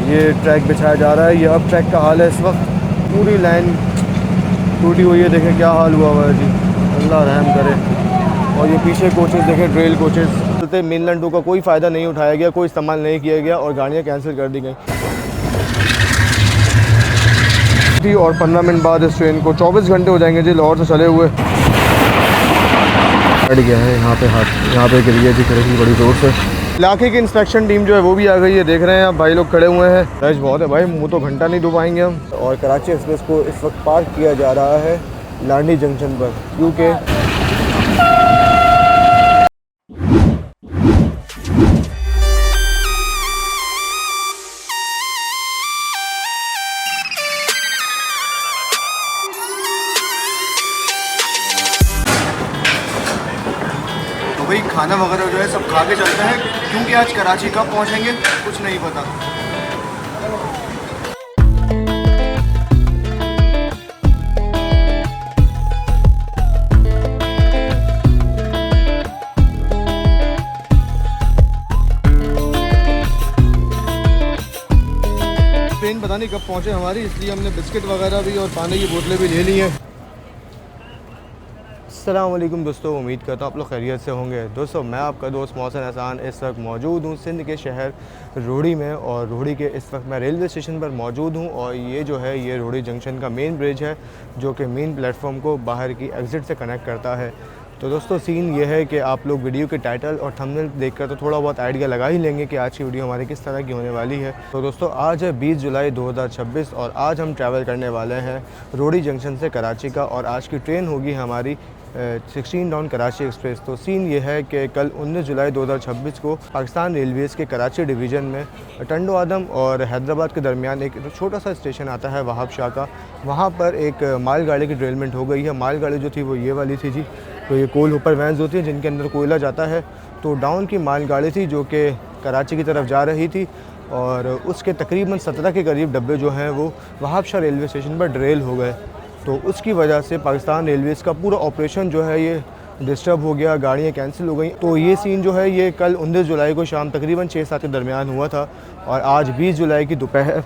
ये ट्रैक बिछाया जा रहा है। ये अब ट्रैक का हाल है इस वक्त, पूरी लाइन टूटी हुई है। देखें क्या हाल हुआ हुआ है जी, अल्लाह रहम करे। और ये पीछे कोचेज़ देखें, ट्रेल कोचेज़ चलते। मेनलैंड 2 का कोई फ़ायदा नहीं उठाया गया, कोई इस्तेमाल नहीं किया गया और गाड़ियाँ कैंसिल कर दी गई। और 15 मिनट बाद इस ट्रेन को 24 घंटे हो जाएंगे जी लाहौर से चले हुए। अड़ गया है यहाँ पे, हाथ यहाँ पे गिर गया जी खड़े बड़ी ज़ोर से। इलाके की इंस्पेक्शन टीम जो है वो भी आ गई है, देख रहे हैं आप भाई लोग खड़े हुए हैं। रश बहुत है भाई, मुँह तो घंटा नहीं डुबाएंगे हम। और कराची एक्सप्रेस को इस वक्त पार्क किया जा रहा है लांडी जंक्शन पर, क्योंकि भाई खाना वगैरह जो है सब खा के चलते हैं, क्योंकि आज कराची कब पहुंचेंगे कुछ नहीं पता। ट्रेन पता नहीं कब पहुंचे हमारी, इसलिए हमने बिस्किट वगैरह भी और पानी की बोतलें भी ले ली हैं। अस्सलाम वालेकुम दोस्तों, उम्मीद करता हूँ आप लोग खैरियत से होंगे। दोस्तों मैं आपका दोस्त मोहसिन एहसान इस वक्त मौजूद हूँ सिंध के शहर रोहड़ी में। और रोहड़ी के इस वक्त मैं रेलवे स्टेशन पर मौजूद हूँ। और ये जो है ये रोहड़ी जंक्शन का मेन ब्रिज है, जो कि मेन प्लेटफॉर्म को बाहर की एग्ज़िट से कनेक्ट करता है। तो दोस्तों सीन ये है कि आप लोग वीडियो के टाइटल और थंबनेल देखकर तो थोड़ा बहुत आइडिया लगा ही लेंगे कि आज की वीडियो हमारी किस तरह की होने वाली है। तो दोस्तों आज है 20 जुलाई 2026 और आज हम ट्रैवल करने वाले हैं रोहड़ी जंक्शन से कराची का। और आज की ट्रेन होगी हमारी 16 डाउन कराची एक्सप्रेस। तो सीन ये है कि कल 19 जुलाई 2026 को पाकिस्तान रेलवेज़ के कराची डिवीज़न में टंडो आदम और हैदराबाद के दरमियान एक छोटा सा स्टेशन आता है वहाब शाह का, वहाँ पर एक मालगाड़ी की डिरेलमेंट हो गई है। मालगाड़ी जो थी वो ये वाली थी जी, तो ये कोल ऊपर वैन्स होती हैं जिनके अंदर कोयला जाता है। तो डाउन की मालगाड़ी थी जो कि कराची की तरफ जा रही थी और उसके तकरीबन 17 के करीब डब्बे जो हैं वो वहाब शाह रेलवे स्टेशन पर डिरेल हो गए। तो उसकी वजह से पाकिस्तान रेलवेज़ का पूरा ऑपरेशन जो है ये डिस्टर्ब हो गया, गाड़ियाँ कैंसिल हो गई। तो ये सीन जो है ये कल 19 जुलाई को शाम तकरीबन 6-7 के दरमियान हुआ था। और आज 20 जुलाई की दोपहर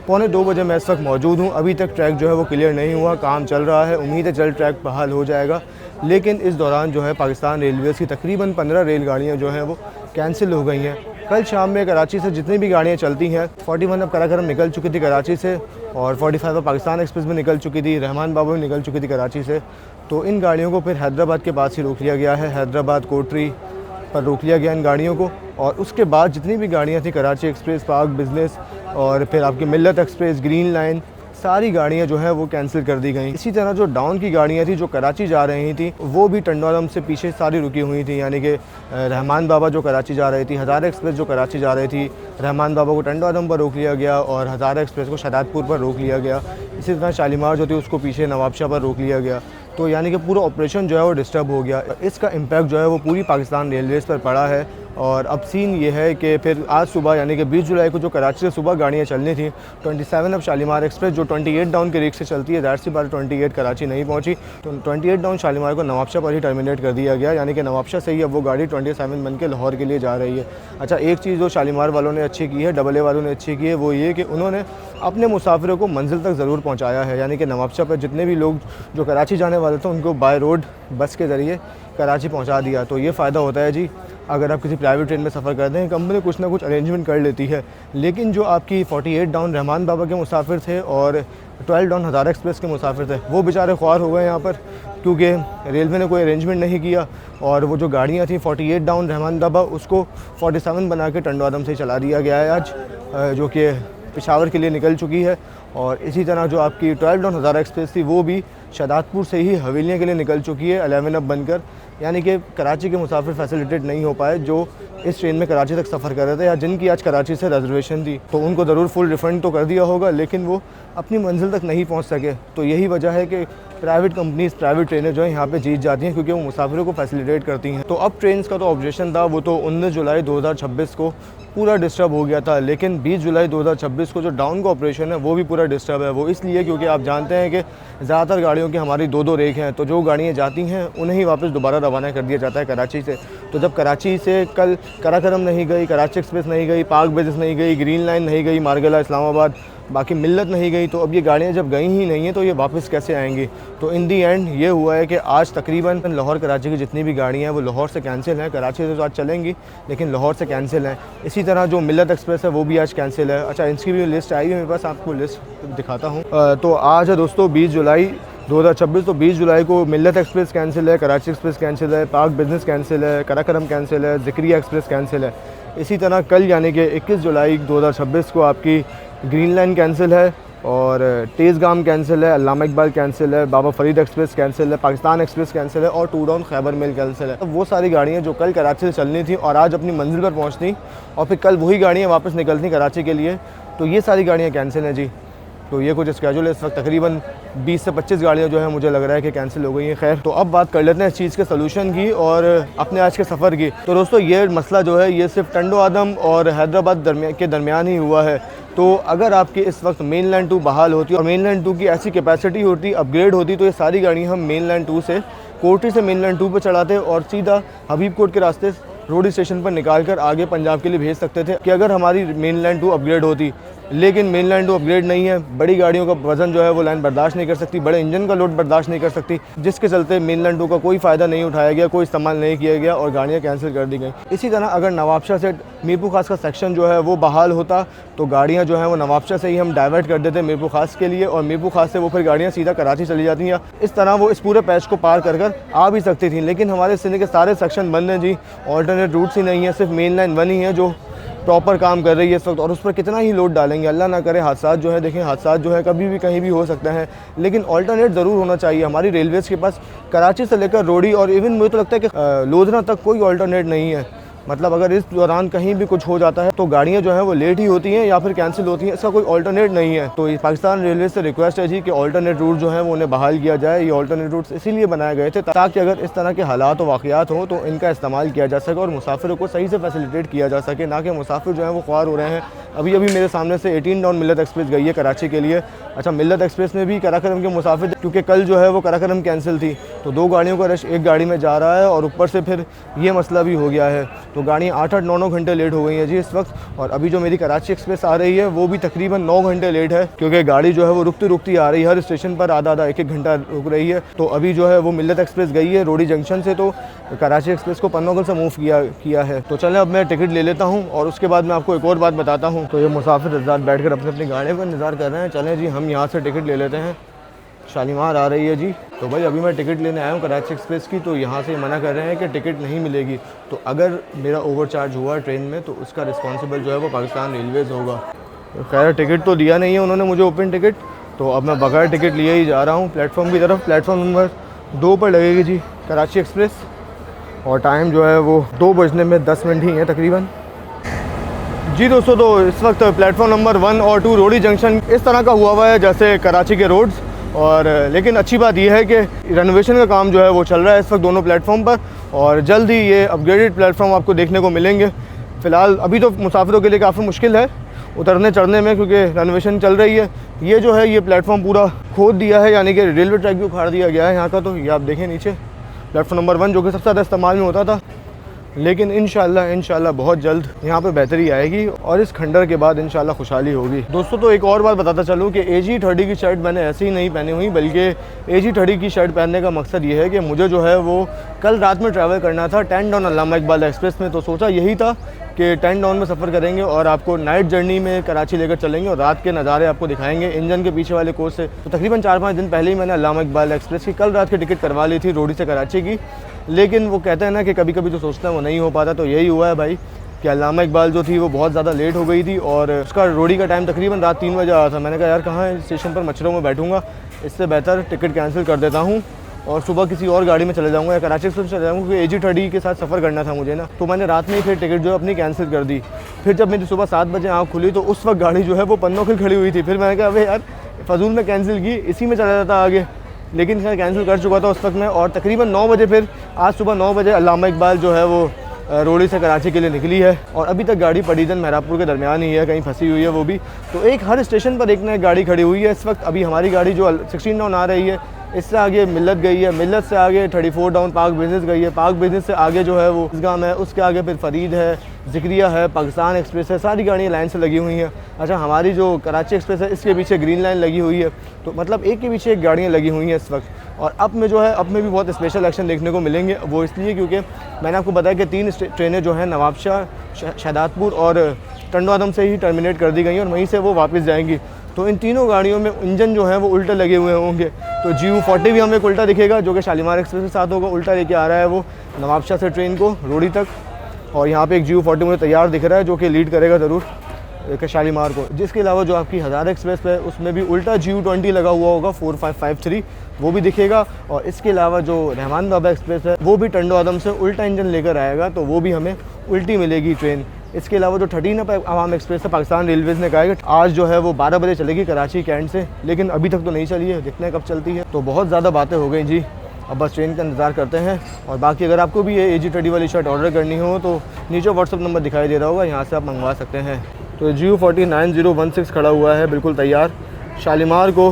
1:45 बजे मैं इस वक्त मौजूद हूँ। अभी तक ट्रैक जो है वो क्लियर नहीं हुआ, काम चल रहा है। उम्मीद है जल्द ट्रैक बहाल हो जाएगा। लेकिन इस दौरान जो है पाकिस्तान रेलवेज़ की तकरीबन 15 रेलगाड़ियाँ जो हैं वो कैंसिल हो गई हैं। कल शाम में कराची से जितनी भी गाड़ियाँ चलती हैं, 41 अब कराकरम निकल चुकी थी कराची से और 45 अब पाकिस्तान एक्सप्रेस में निकल चुकी थी, रहमान बाबू में निकल चुकी थी कराची से। तो इन गाड़ियों को फिर हैदराबाद के पास ही रोक लिया गया है, हैदराबाद कोटरी पर रोक लिया गया इन गाड़ियों को। और उसके बाद जितनी भी गाड़ियाँ थी कराची एक्सप्रेस, पाक बिज़नेस और फिर आपकी मिल्लत एक्सप्रेस, ग्रीन लाइन, सारी गाड़ियाँ जो हैं वो कैंसिल कर दी गई। इसी तरह जो डाउन की गाड़ियाँ थी जो कराची जा रही थी वो भी टंडोआदम से पीछे सारी रुकी हुई थी, यानी कि रहमान बाबा जो कराची जा रही थी, हज़ारा एक्सप्रेस जो कराची जा रही थी, रहमान बाबा को टंडोआदम पर रोक लिया गया और हज़ारा एक्सप्रेस को शदादपुर पर रोक लिया गया। इसी तरह शालीमार जो थी उसको पीछे नवाबशाह पर रोक लिया गया। तो यानी कि पूरा ऑपरेशन जो है वो डिस्टर्ब हो गया। इसका इम्पैक्ट जो है वो पूरी पाकिस्तान रेलवेज़ पर पड़ा है। और अब सीन ये है कि फिर आज सुबह यानी कि 20 जुलाई को जो कराची से सुबह गाड़ियाँ चलनी थी, 27 अब शालीमार एक्सप्रेस जो 28 डाउन के रिक्स से चलती है, ज़ाहिर सी बात 28 कराची नहीं पहुँची, तो 28 डाउन शालीमार को नवाबशाह पर ही टर्मिनेट कर दिया गया। यानी कि नवाबशाह से ही अब वो गाड़ी 27 बन के लाहौर के लिए जा रही है। अच्छा, एक चीज़ जो शालीमार वालों ने अच्छी की है, AA वालों ने अच्छी की है, वो ये कि उन्होंने अपने मुसाफिरों को मंजिल तक ज़रूर पहुँचाया है। यानी कि नवाबशाह पर जितने भी लोग जो कराची जाने वाले थे उनको बाय रोड बस के ज़रिए कराची पहुंचा दिया। तो ये फ़ायदा होता है जी, अगर आप किसी प्राइवेट ट्रेन में सफ़र करते हैं, कंपनी कुछ ना कुछ अरेंजमेंट कर लेती है। लेकिन जो आपकी 48 डाउन रहमान बाबा के मुसाफिर थे और 12 डाउन हज़ारा एक्सप्रेस के मुसाफिर थे, वो बेचारे ख्वार हो गए यहाँ पर, क्योंकि रेलवे ने कोई अरेंजमेंट नहीं किया। और वो जो गाड़ियाँ थी 48 डाउन रहमान बाबा, उसको 47 बना के टंडोआदम से चला दिया गया है आज, जो कि पेशावर के लिए निकल चुकी है। और इसी तरह जो आपकी 12 डाउन हज़ारा एक्सप्रेस थी वो भी शदादपुर से ही हवेलियाँ के लिए निकल चुकी है 11 अब बनकर। यानी कि कराची के मुसाफिर फैसिलिटेट नहीं हो पाए जो इस ट्रेन में कराची तक सफ़र कर रहे थे या जिनकी आज कराची से रिजर्वेशन थी। तो उनको ज़रूर फुल रिफ़ंड तो कर दिया होगा, लेकिन वो अपनी मंजिल तक नहीं पहुंच सके। तो यही वजह है कि प्राइवेट कंपनीज़, प्राइवेट ट्रेनें जो है यहाँ पे जीत जाती हैं, क्योंकि वो मुसाफिरों को फैसिलिटेट करती हैं। तो अब ट्रेन का तो ऑब्जेक्शन था वो तो 19 जुलाई 2026 को पूरा डिस्टर्ब हो गया था, लेकिन 20 जुलाई 2026 को जो डाउन का ऑपरेशन है वो भी पूरा डिस्टर्ब है। वो इसलिए क्योंकि आप जानते हैं कि ज़्यादातर गाड़ियों गाड़ियों की हमारी 2-2 रेक हैं, तो जो गाड़ियाँ जाती हैं उन्हें ही वापस दोबारा रवाना कर दिया जाता है कराची से। तो जब कराची से कल कराकरम नहीं गई, कराची एक्सप्रेस नहीं गई, पाक बिजनेस नहीं गई, ग्रीन लाइन नहीं गई, मारगला इस्लामाबाद, बाकी मिल्लत नहीं गई, तो अब ये गाड़ियाँ जब गई ही नहीं हैं तो ये वापस कैसे आएंगी। तो इन दी एंड ये हुआ है कि आज तकरीबन लाहौर कराची की जितनी भी गाड़ियाँ हैं वो लाहौर से कैंसिल हैं। कराची से तो आज चलेंगी लेकिन लाहौर से कैंसिल हैं। इसी तरह जो मिल्लत एक्सप्रेस है वो भी आज कैंसिल है। अच्छा, इसकी भी लिस्ट आई है मेरे पास, आपको लिस्ट दिखाता हूँ। तो आज है दोस्तों 20 जुलाई 2026। तो 20 जुलाई को मिल्लत एक्सप्रेस कैंसिल है, कराची एक्सप्रेस कैंसिल है, पाक बिजनेस कैंसिल है, कराकरम कैंसिल है, ज़िक्रिया एक्सप्रेस कैंसिल है। इसी तरह कल यानी कि 21 जुलाई 2026 को आपकी ग्रीन लाइन कैंसिल है और तेज़गाम कैंसिल है, अल्लामा इकबाल कैंसिल है, बाबा फरीद एक्सप्रेस कैंसिल है, पाकिस्तान एक्सप्रेस कैंसिल है और two down Khyber mail cancel है। तो वो सारी गाड़ियाँ जो कल कराची से चलनी थी और आज अपनी मंजिल पर पहुँचती और फिर कल वही गाड़ियाँ वापस निकलती कराची के लिए, तो ये सारी गाड़ियाँ कैंसिल हैं जी। तो ये कुछ स्केड्यूल है। इस वक्त तकरीबन 20 से 25 गाड़ियाँ जो है मुझे लग रहा है कि कैंसिल हो गई हैं। खैर, तो अब बात कर लेते हैं इस चीज़ के सलूशन की और अपने आज के सफ़र की। तो दोस्तों ये मसला जो है ये सिर्फ टंडो आदम और हैदराबाद के दरमियान ही हुआ है। तो अगर आपकी इस वक्त मेन लाइन 2 बहाल होती और मेन लाइन 2 की ऐसी कैपेसिटी होती, अपग्रेड होती, तो ये सारी गाड़ियाँ हम मेन लाइन 2 से कोठी से मेन लाइन 2 पर चढ़ाते और सीधा हबीब कोट के रास्ते रोड स्टेशन पर निकाल कर आगे पंजाब के लिए भेज सकते थे। कि अगर हमारी मेन लाइन 2 अपग्रेड होती, लेकिन मेन लाइन 2 अपग्रेड नहीं है, बड़ी गाड़ियों का वज़न जो है वो लाइन बर्दाश्त नहीं कर सकती, बड़े इंजन का लोड बर्दाश्त नहीं कर सकती, जिसके चलते मेन लाइन 2 का कोई फ़ायदा नहीं उठाया गया, कोई इस्तेमाल नहीं किया गया और गाड़ियाँ कैंसिल कर दी गई। इसी तरह अगर नवाबशाह से मीरपुर खास का सेक्शन जो है वो बहाल होता तो गाड़ियाँ जो है वो नवाबशाह से ही हम डाइवर्ट कर देते मीरपुर खास के लिए और मीरपुर खास से वो फिर गाड़ियाँ सीधा कराची चली जाती हैं। इस तरह वो इस पूरे पैच को पार कर आ भी सकती थी, लेकिन हमारे सिंध के सारे सेक्शन बंद हैं जी। ऑल्टरनेट रूट्स ही नहीं है, सिर्फ मेन लाइन 1 ही है जो प्रॉपर काम कर रही है इस वक्त। और उस पर कितना ही लोड डालेंगे, अल्लाह ना करे हादसा जो है, देखें हादसा जो है कभी भी कहीं भी हो सकता है, लेकिन ऑल्टरनेट ज़रूर होना चाहिए। हमारी रेलवेज़ के पास कराची से लेकर रोडी और इवन मुझे तो लगता है कि लोधना तक कोई ऑल्टरनेट नहीं है। मतलब अगर इस दौरान कहीं भी कुछ हो जाता है तो गाड़ियाँ जो हैं वो लेट ही होती हैं या फिर कैंसिल होती हैं, इसका कोई ऑल्टरनेट नहीं है। तो पाकिस्तान रेलवे से रिक्वेस्ट है जी कि ऑल्टरनेट रूट जो है वो उन्हें बहाल किया जाए। ये ऑल्टरनेट रूट्स इसीलिए बनाए गए थे ताकि अगर इस तरह के हालात व वाक़यात हों तो इनका इस्तेमाल किया जा सके और मुसाफिरों को सही से फैसिलिटेट किया जा सके, ना कि मुसाफिर जो है वो ख्वार हो रहे हैं। अभी मेरे सामने से 18 डाउन मिल्लत एक्सप्रेस गई है कराची के लिए। अच्छा, मिल्लत एक्सप्रेस में भी कराकरम के मुसाफिर, क्योंकि कल जो है वो कराकरम कैंसिल थी तो 2 गाड़ियों का रश एक गाड़ी में जा रहा है और ऊपर से फिर ये मसला भी हो गया है। तो गाड़ियाँ 8-8 9 घंटे लेट हो गई हैं जी इस वक्त। और अभी जो मेरी कराची एक्सप्रेस आ रही है वो भी तकरीबन 9 घंटे लेट है, क्योंकि गाड़ी जो है वो रुकती आ रही है, हर स्टेशन पर आधा 1-1 घंटा रुक रही है। तो अभी जो है वो मिल्लत एक्सप्रेस गई है रोडी जंक्शन से, तो कराची एक्सप्रेस को पन्नोगल से मूव किया है। तो चलें अब मैं टिकट ले लेता हूँ और उसके बाद मैं आपको एक और बात बताता हूँ। तो ये मुसाफिर हज़रात बैठ कर अपनी गाड़ियों का इंतज़ार कर रहे हैं। चलें जी हम यहाँ से टिकट ले लेते हैं। शालीमार आ रही है जी। तो भाई अभी मैं टिकट लेने आया हूँ कराची एक्सप्रेस की, तो यहाँ से मना कर रहे हैं कि टिकट नहीं मिलेगी। तो अगर मेरा ओवरचार्ज हुआ ट्रेन में तो उसका रिस्पॉन्सिबल जो है वो पाकिस्तान रेलवेज़ होगा। तो खैर टिकट तो दिया नहीं है उन्होंने मुझे ओपन टिकट, तो अब मैं बगैर टिकट लिए ही जा रहा हूँ प्लेटफॉर्म की तरफ। प्लेटफॉर्म नंबर 2 पर लगेगी जी कराची एक्सप्रेस और टाइम जो है वो 2 बजने में 10 मिनट ही हैं तकरीबन जी दोस्तों। तो इस वक्त प्लेटफॉर्म नंबर 1 और 2 रोडी जंक्शन इस तरह का हुआ है जैसे कराची के रोड्स, और लेकिन अच्छी बात यह है कि रेनोवेशन का काम जो है वो चल रहा है इस वक्त दोनों प्लेटफॉर्म पर और जल्द ही ये अपग्रेडेड प्लेटफॉर्म आपको देखने को मिलेंगे। फ़िलहाल अभी तो मुसाफिरों के लिए काफ़ी मुश्किल है उतरने चढ़ने में, क्योंकि रेनोवेशन चल रही है। ये जो है ये प्लेटफॉर्म पूरा खोद दिया है, यानी कि रेलवे ट्रैक भी उखाड़ दिया गया है यहाँ का। तो ये आप देखें नीचे प्लेटफॉर्म नंबर 1 जो कि सबसे ज़्यादा इस्तेमाल में होता था, लेकिन इंशाल्लाह बहुत जल्द यहाँ पे बेहतरी आएगी और इस खंडर के बाद इंशाल्लाह खुशहाली होगी। दोस्तों तो एक और बात बताता चलूँ कि AG30 की शर्ट मैंने ऐसे ही नहीं पहनी हुई, बल्कि AG30 की शर्ट पहनने का मकसद ये है कि मुझे जो है वो कल रात में ट्रैवल करना था 10 डाउन अल्लामा इकबाल एक्सप्रेस में। तो सोचा यही था कि 10 डाउन में सफ़र करेंगे और आपको नाइट जर्नी में कराची लेकर चलेंगे और रात के नज़ारे आपको दिखाएंगे इंजन के पीछे वाले कोच से। तो तकरीबन 4-5 दिन पहले ही मैंने अल्लामा इकबाल एक्सप्रेस की कल रात की टिकट करवा ली थी रोडी से कराची की, लेकिन वो कहते हैं ना कि कभी कभी जो सोचते हैं वो नहीं हो पाता। तो यही हुआ है भाई कि अल्लामा इकबाल जो थी वो बहुत ज़्यादा लेट हो गई थी और उसका रोडी का टाइम तकरीबन रात 3 बजे आया था। मैंने कहा यार कहाँ स्टेशन पर मच्छरों में बैठूंगा, इससे बेहतर टिकट कैंसिल कर देता हूँ और सुबह किसी और गाड़ी में चले जाऊँगा या कराची एक्सप्रेस चले जाऊँगा, क्योंकि AG30 के साथ सफ़र करना था मुझे ना। तो मैंने रात में ही फिर टिकट जो है अपनी कैंसिल कर दी। फिर जब मेरी सुबह 7 बजे आँख खुली तो उस वक्त गाड़ी जो है वो पन्नों खड़ी हुई थी। फिर मैंने कहा अबे यार फजूल में कैंसिल की, इसी में चला जाता आगे, लेकिन खैर कैंसिल कर चुका था उस वक्त मैं। और तकरीबन 9 बजे फिर आज सुबह 9 बजे अल्लामा इकबाल जो है वो रोडी से कराची के लिए निकली है और अभी तक गाड़ी पड़ीदन महरापुर के दरमियान ही है, कहीं फंसी हुई है वो भी। तो एक हर स्टेशन पर एक ना एक गाड़ी खड़ी हुई है इस वक्त। अभी हमारी गाड़ी जो 16 डाउन आ रही है इससे आगे मिल्लत गई है, मिल्लत से आगे 34 डाउन पाक बिजनेस गई है, पाक बिजनेस से आगे जो है वो इसगाम है, उसके आगे फिर फरीद है, ज़िक्रिया है, पाकिस्तान एक्सप्रेस है, सारी गाड़ियाँ लाइन से लगी हुई हैं। अच्छा, हमारी जो कराची एक्सप्रेस है इसके पीछे ग्रीन लाइन लगी हुई है, तो मतलब एक के पीछे एक गाड़ियाँ लगी हुई हैं इस वक्त। और अब में जो है अब में भी बहुत स्पेशल एक्शन देखने को मिलेंगे, वो इसलिए क्योंकि मैंने आपको बताया कि 3 ट्रेनें जो हैं नवाबशाह, शहदादपुर और टंडो आदम से ही टर्मिनेट कर दी गई हैं और वहीं से वो वापस जाएंगी। तो इन तीनों गाड़ियों में इंजन जो है वो उल्टे लगे हुए होंगे। तो GU40 भी हमें उल्टा दिखेगा, जो कि शालीमार एक्सप्रेस के साथ होगा, उल्टा लेके आ रहा है वो नवाबशाह से ट्रेन को रोड़ी तक। और यहाँ पे एक GU40 मुझे तैयार दिख रहा है जो कि लीड करेगा ज़रूर एक शालीमार को। जिसके अलावा जो आपकी हज़ार एक्सप्रेस है उसमें भी उल्टा GU20 लगा हुआ होगा 4553, वो भी दिखेगा। और इसके अलावा जो रहमान बाबा एक्सप्रेस है वो भी टंडो आदम से उल्टा इंजन लेकर आएगा, तो वो भी हमें उल्टी मिलेगी ट्रेन। इसके अलावा जो 13 अवाम एक्सप्रेस है, पाकिस्तान रेलवेज़ ने कहा है कि आज जो है वो 12 बजे चलेगी कराची कैंट से, लेकिन अभी तक तो नहीं चली है, देखते हैं कब चलती है। तो बहुत ज़्यादा बातें हो गई जी, अब बस ट्रेन का इंतज़ार करते हैं। और बाकी अगर आपको भी ये AG30 वाली शर्ट ऑर्डर करनी हो तो नीचे व्हाट्सअप नंबर दिखाई दे रहा होगा, यहाँ से आप मंगवा सकते हैं। तो GU40 9016 खड़ा हुआ है बिल्कुल तैयार शालीमार को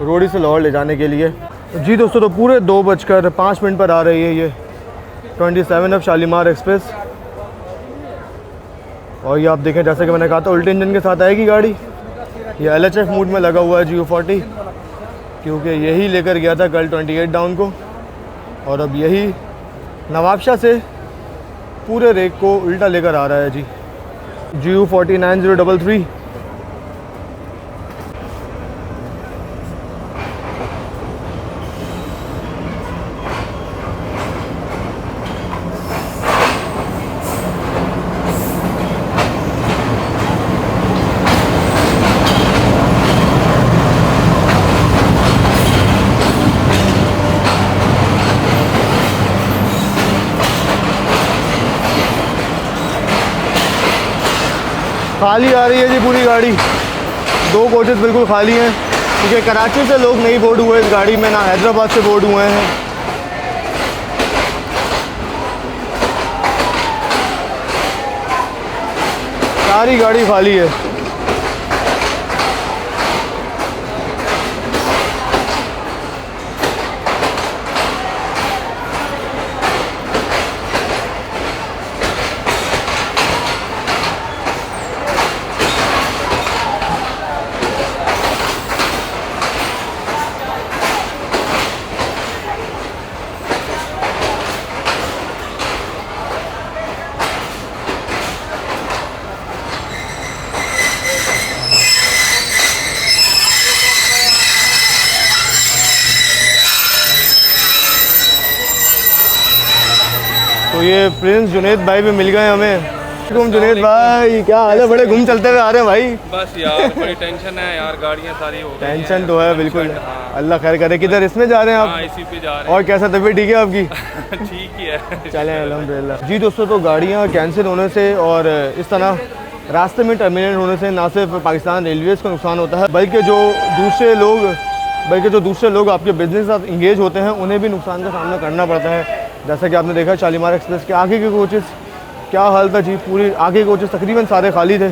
रोड़ी से लाहौर ले जाने के लिए। जी दोस्तों, तो पूरे 2:05 पर आ रही है ये 27 अब शालीमार एक्सप्रेस। और ये आप देखें, जैसे कि मैंने कहा था उल्टे इंजन के साथ आएगी गाड़ी। ये LHF मूड में लगा हुआ है GU40, क्योंकि यही लेकर गया था कल 28 डाउन को, और अब यही नवाबशाह से पूरे रेक को उल्टा लेकर आ रहा है जी। GU40 9033। खाली आ रही है जी पूरी गाड़ी, 2 कोचेस बिल्कुल खाली हैं, क्योंकि कराची से लोग नहीं बोर्ड हुए इस गाड़ी में, ना हैदराबाद से बोर्ड हुए हैं। सारी गाड़ी खाली है। तो ये प्रिंस जुनेद भाई भी मिल गए हमें। जुनेद भाई क्या हाल है? बड़े घूम चलते हुए आ रहे हैं भाई। बस यार बड़ी टेंशन है यार, गाड़ियाँ सारी हो गई हैं। टेंशन तो है बिल्कुल। अल्लाह खैर करे। किधर इसमें जा रहे हैं आप? हाँ, इसी पे जा रहे हैं। और कैसा तबीयत ठीक है आपकी? ठीक ही है, चलें अल्हम्दुलिल्लाह। जी दोस्तों, तो गाड़ियाँ कैंसिल होने से और इस तरह रास्ते में टर्मिनेट होने से ना सिर्फ पाकिस्तान रेलवेज़ को नुकसान होता है, बल्कि जो दूसरे लोग आपके बिजनेस के साथ इंगेज होते हैं उन्हें भी नुकसान का सामना करना पड़ता है। जैसा कि आपने देखा शालीमार एक्सप्रेस के आगे के कोचेस क्या हाल था जी, पूरी आगे के कोचेस तकरीबन सारे खाली थे।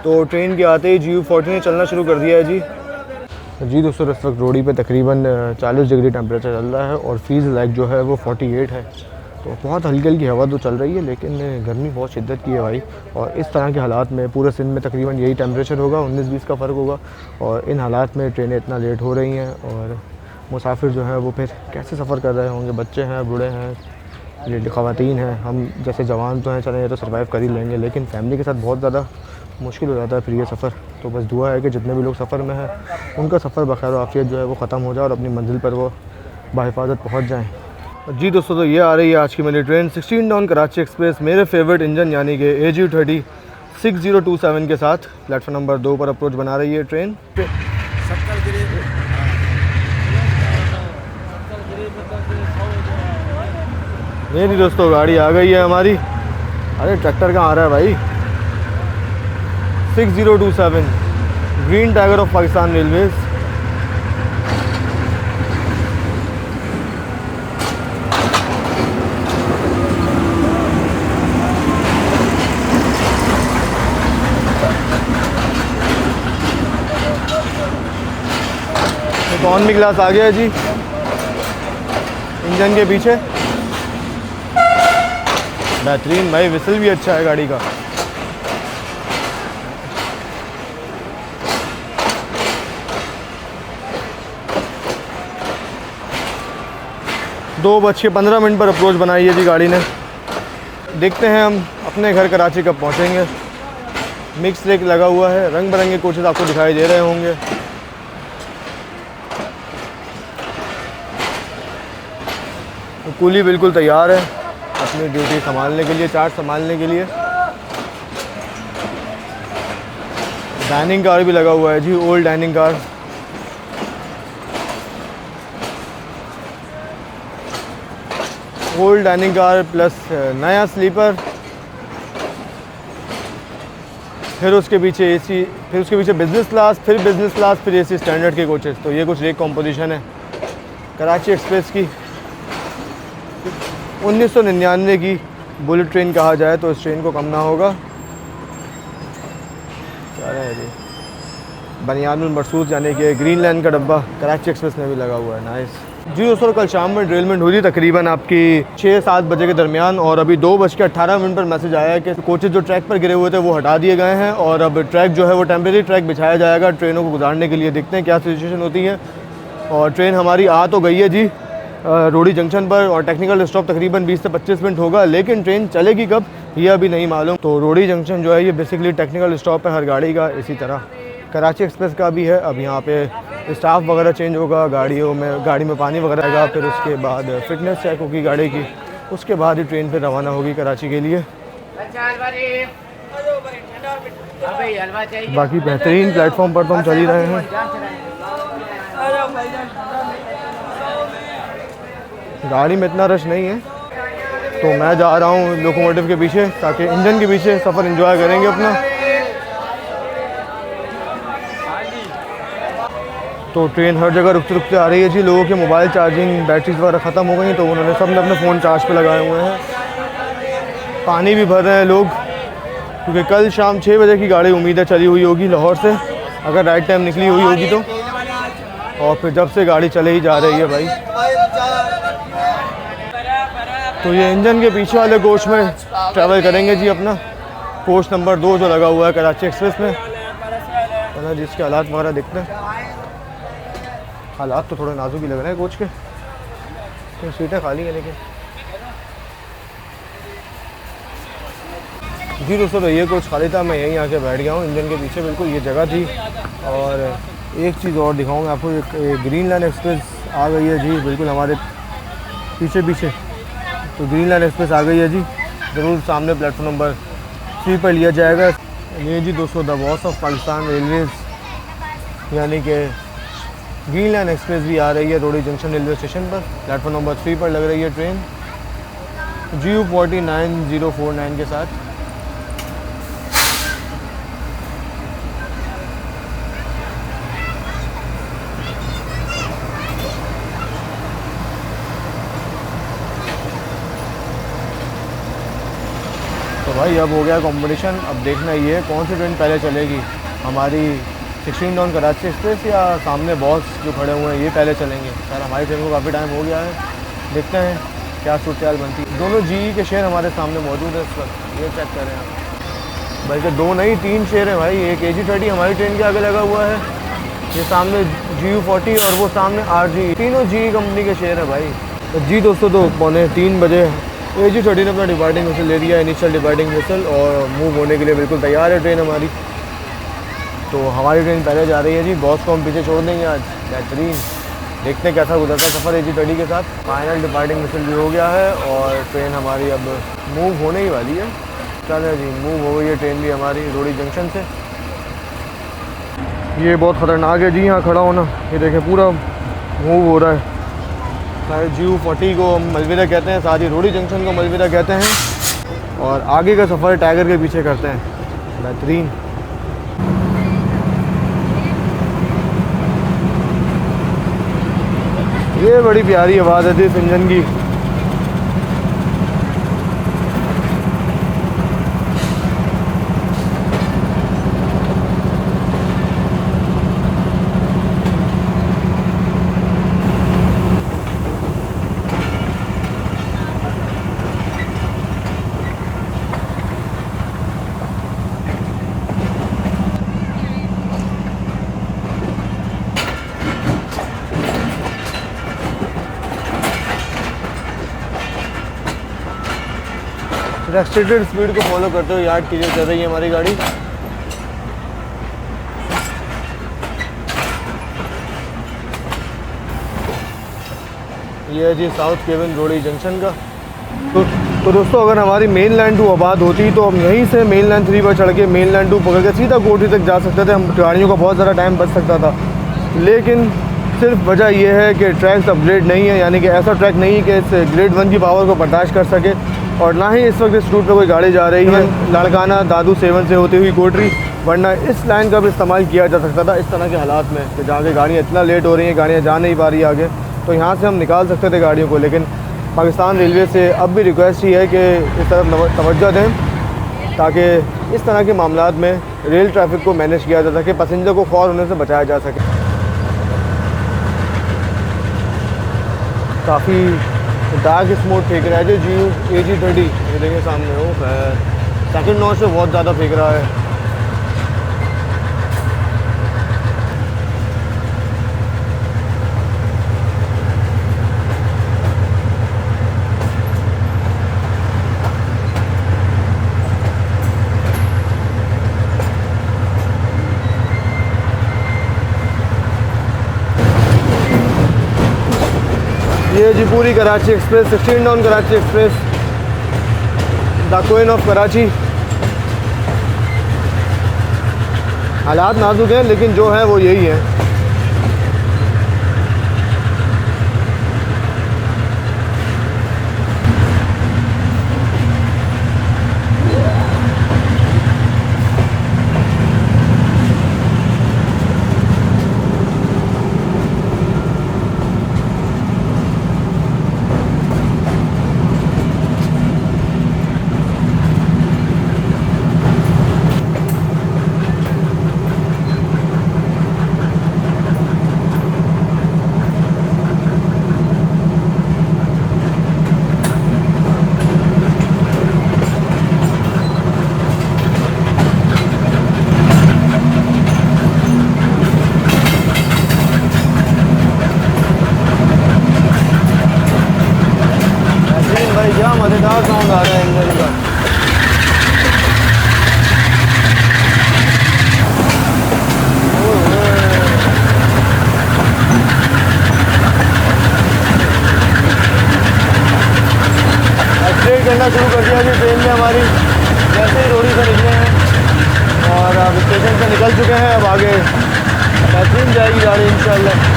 तो ट्रेन के आते ही GU40 ने चलना शुरू कर दिया है जी दोस्तों, इस वक्त रोडी पे तकरीबन 40 डिग्री टेम्परेचर चल रहा है और फीस लाइक जो है वो 48 है। तो बहुत हल्की हल्की हवा तो चल रही है, लेकिन गर्मी बहुत शिद्दत की है भाई। और इस तरह के हालात में पूरे सिंध में तकरीबन यही टेम्परेचर होगा, 19-20 का फ़र्क होगा। और इन हालात में ट्रेनें इतना लेट हो रही हैं और मुसाफिर जो है वो फिर कैसे सफ़र कर रहे होंगे। बच्चे हैं, बूढ़े हैं, ये ख़वातीन हैं, हम जैसे जवान तो हैं, चलें ये तो सर्वाइव कर ही लेंगे, लेकिन फैमिली के साथ बहुत ज़्यादा मुश्किल हो जाता है फिर ये सफ़र। तो बस दुआ है कि जितने भी लोग सफ़र में हैं उनका सफ़र बखैर आफियत जो है वो ख़त्म हो जाए और अपनी मंजिल पर वो बाहिफाजत पहुँच जाएँ। जी दोस्तों, तो ये आ रही है आज की मेरी ट्रेन 16 डाउन कराची एक्सप्रेस, मेरे फेवरेट इंजन यानी कि AG30 6027 के साथ प्लेटफॉर्म नंबर 2 पर अप्रोच बना रही है ट्रेन। ये नहीं दोस्तों, गाड़ी आ गई है हमारी। अरे ट्रैक्टर कहाँ आ रहा है भाई? 6027 green tiger of Pakistan railways. Economy class आ गया है जी। इंजन के पीछे बेहतरीन भाई, विसल भी अच्छा है गाड़ी का। दो बज के 15 मिनट पर अप्रोच बनाई है जी गाड़ी ने। देखते हैं हम अपने घर कराची कब पहुंचेंगे। मिक्स रेक लगा हुआ है, रंग बिरंगे कोचेस आपको दिखाई दे रहे होंगे। तो कूली बिल्कुल तैयार है अपनी ड्यूटी संभालने के लिए, चार्ज संभालने के लिए। डाइनिंग कार भी लगा हुआ है जी, old dining car. Old dining car plus नया स्लीपर, फिर उसके पीछे एसी, फिर उसके पीछे बिज़नेस क्लास, फिर बिज़नेस क्लास, फिर एसी स्टैंडर्ड के कोचेस। तो ये कुछ रेक कॉम्पोजिशन है कराची एक्सप्रेस की। 1999 की बुलेट ट्रेन कहा जाए तो इस ट्रेन को कम ना होगा। क्या है जी, बनियानुल मरसूस यानी कि ग्रीन लाइन का डब्बा कराची एक्सप्रेस में भी लगा हुआ है। नाइस जी दोस्तों, कल शाम में ड्रिलमेंट हुई थी तकरीबन आपकी 6-7 बजे के दरमियान, और अभी 2:18 पर मैसेज आया है कि कोचेज जो ट्रैक पर गिरे हुए थे वो हटा दिए गए हैं और अब ट्रैक जो है वो टेम्प्रेरी ट्रैक बिछाया जाएगा ट्रेनों को गुजारने के लिए। देखते हैं क्या सिचुएशन होती है। और ट्रेन हमारी आ तो गई है जी रोडी जंक्शन पर, और टेक्निकल स्टॉप तकरीबन 20 से 25 मिनट होगा, लेकिन ट्रेन चलेगी कब ये अभी नहीं मालूम। तो रोडी जंक्शन जो है ये बेसिकली टेक्निकल स्टॉप है हर गाड़ी का। इसी तरह कराची एक्सप्रेस का भी है। अब यहाँ पे स्टाफ वगैरह चेंज होगा, गाड़ी में पानी वगैरह आएगा, फिर उसके बाद फिटनेस चेक होगी गाड़ी की, उसके बाद ही ट्रेन फिर रवाना होगी कराची के लिए। बाकी बेहतरीन प्लेटफॉर्म पर तो हम चल ही रहे हैं। गाड़ी में इतना रश नहीं है, तो मैं जा रहा हूँ लोकोमोटिव के पीछे ताकि इंजन के पीछे सफ़र एंजॉय करेंगे अपना। तो ट्रेन हर जगह रुकते रुकते आ रही है जी। लोगों के मोबाइल चार्जिंग बैटरीज वगैरह ख़त्म हो गई, तो उन्होंने सब ने अपने फ़ोन चार्ज पे लगाए हुए हैं। पानी भी भर रहे हैं लोग, क्योंकि कल शाम 6 बजे की गाड़ी उम्मीद है चली हुई होगी लाहौर से, अगर राइट टाइम निकली हुई होगी तो। और फिर जब से गाड़ी चले ही जा रही है भाई। तो ये इंजन के पीछे वाले कोच में ट्रैवल करेंगे जी अपना, कोच नंबर 2 जो लगा हुआ है कराची एक्सप्रेस में, है ना, जिसके हालात वगैरह दिखते हैं। हालात तो थोड़े नाजुक ही लग रहे हैं कोच के, तो सीटें खाली हैं लेकिन। जी दोस्तों, तो ये कोच खाली था, मैं यहीं आके बैठ गया हूँ इंजन के पीछे, बिल्कुल ये जगह थी। और एक चीज़ और दिखाऊंगा आपको, एक ग्रीन लाइन एक्सप्रेस आ गई है जी बिल्कुल हमारे पीछे पीछे। तो ग्रीन लाइन एक्सप्रेस आ गई है जी, ज़रूर सामने प्लेटफॉर्म नंबर 3 पर लिया जाएगा। ये जी दोस्तों the watch of Pakistan Railways यानी कि ग्रीन लाइन एक्सप्रेस भी आ रही है रोडी जंक्शन रेलवे स्टेशन पर। प्लेटफॉर्म नंबर 3 पर लग रही है ट्रेन GU 49049 के साथ। तो भाई अब हो गया कंपटीशन, अब देखना ये है कौन सी ट्रेन पहले चलेगी, हमारी 16 डाउन कराची एक्सप्रेस या सामने बॉस जो खड़े हुए हैं ये पहले चलेंगे। सर हमारी ट्रेन को काफ़ी टाइम हो गया है, देखते हैं क्या सूरत बनती है। दोनों GE के शेयर हमारे सामने मौजूद है इस वक्त, ये चेक करें आप। बल्कि 2 नहीं 3 शेयर हैं भाई, एक AG30 हमारी ट्रेन के आगे लगा हुआ है, ये सामने GU 40 और वो सामने RG, तीनों GE कंपनी के शेयर हैं भाई। तो जी दोस्तों, तो 2:45 बजे AG30 ने अपना डिपार्टिंग विसल ले लिया, इनिशियल डिपार्टिंग विसल, और मूव होने के लिए बिल्कुल तैयार है ट्रेन हमारी। तो हमारी ट्रेन पहले जा रही है जी, बॉस को हम पीछे छोड़ देंगे आज। बेहतरीन, देखते हैं कैसा गुजरता है सफ़र AG30 के साथ। फाइनल डिपार्टिंग विसल भी हो गया है और ट्रेन हमारी अब मूव होने ही वाली है। चले जी, मूव हो गई है ट्रेन भी हमारी रोडी जंक्शन से। ये बहुत ख़तरनाक है जी यहाँ खड़ा होना, ये देखें पूरा मूव हो रहा है। GU 40 को हम मलविदा कहते हैं, साथ ही रोडी जंक्शन को मलविदा कहते हैं, और आगे का सफ़र टाइगर के पीछे करते हैं। बेहतरीन, ये बड़ी प्यारी आवाज़ है इस इंजन की। रेस्ट्रिक्टेड स्पीड को फॉलो करते हुए यार्ड क्लियर कर रही है हमारी गाड़ी। ये है जी साउथ केबिन रोड़ी जंक्शन का। तो दोस्तों अगर हमारी मेन लाइन 2 आबाद होती तो हम यहीं से मेन लाइन 3 पर चढ़ के मेन लाइन 2 पकड़ के सीधा कोठी तक जा सकते थे, हम गाड़ियों का बहुत ज़्यादा टाइम बच सकता था। लेकिन सिर्फ वजह यह है कि ट्रैक्स अपग्रेड नहीं है, यानी कि ऐसा ट्रैक नहीं है कि इस ग्रेड 1 की पावर को बर्दाश्त कर सके, और ना ही इस वक्त इस रूट पर कोई गाड़ी जा रही है लाड़काना दादू 7 से होती हुई कोटरी, वरना इस लाइन का भी इस्तेमाल किया जा सकता था इस तरह के हालात में कि जहाँ की गाड़ियाँ इतना लेट हो रही हैं, गाड़ियाँ जा नहीं पा रही आगे, तो यहाँ से हम निकाल सकते थे गाड़ियों को। लेकिन पाकिस्तान रेलवे से अब भी रिक्वेस्ट ही है कि इस तरफ तवज्जो दें ताकि इस तरह के मामलात में रेल ट्रैफिक को मैनेज किया जा सके, पैसेंजर को खौर होने से बचाया जा सके। काफ़ी डार्क स्मोक फेंक रहा है जो AG30, ये देखिए सामने हो सेकंड नॉच से बहुत ज़्यादा फेंक रहा है। ये जी पूरी Karachi express 16 down Karachi express, the queen of Karachi. हालात नाजुक हैं लेकिन जो है वो यही है। क्या मज़ेदार साउंड आ रहा है इंजन का। एक्सीलेट करना शुरू कर दिया जी ट्रेन ने हमारी, जैसे ही रोड़ी से निकले हैं और अब स्टेशन से निकल चुके हैं। अब आगे बेहतरीन जाएगी गाड़ी इंशाल्लाह।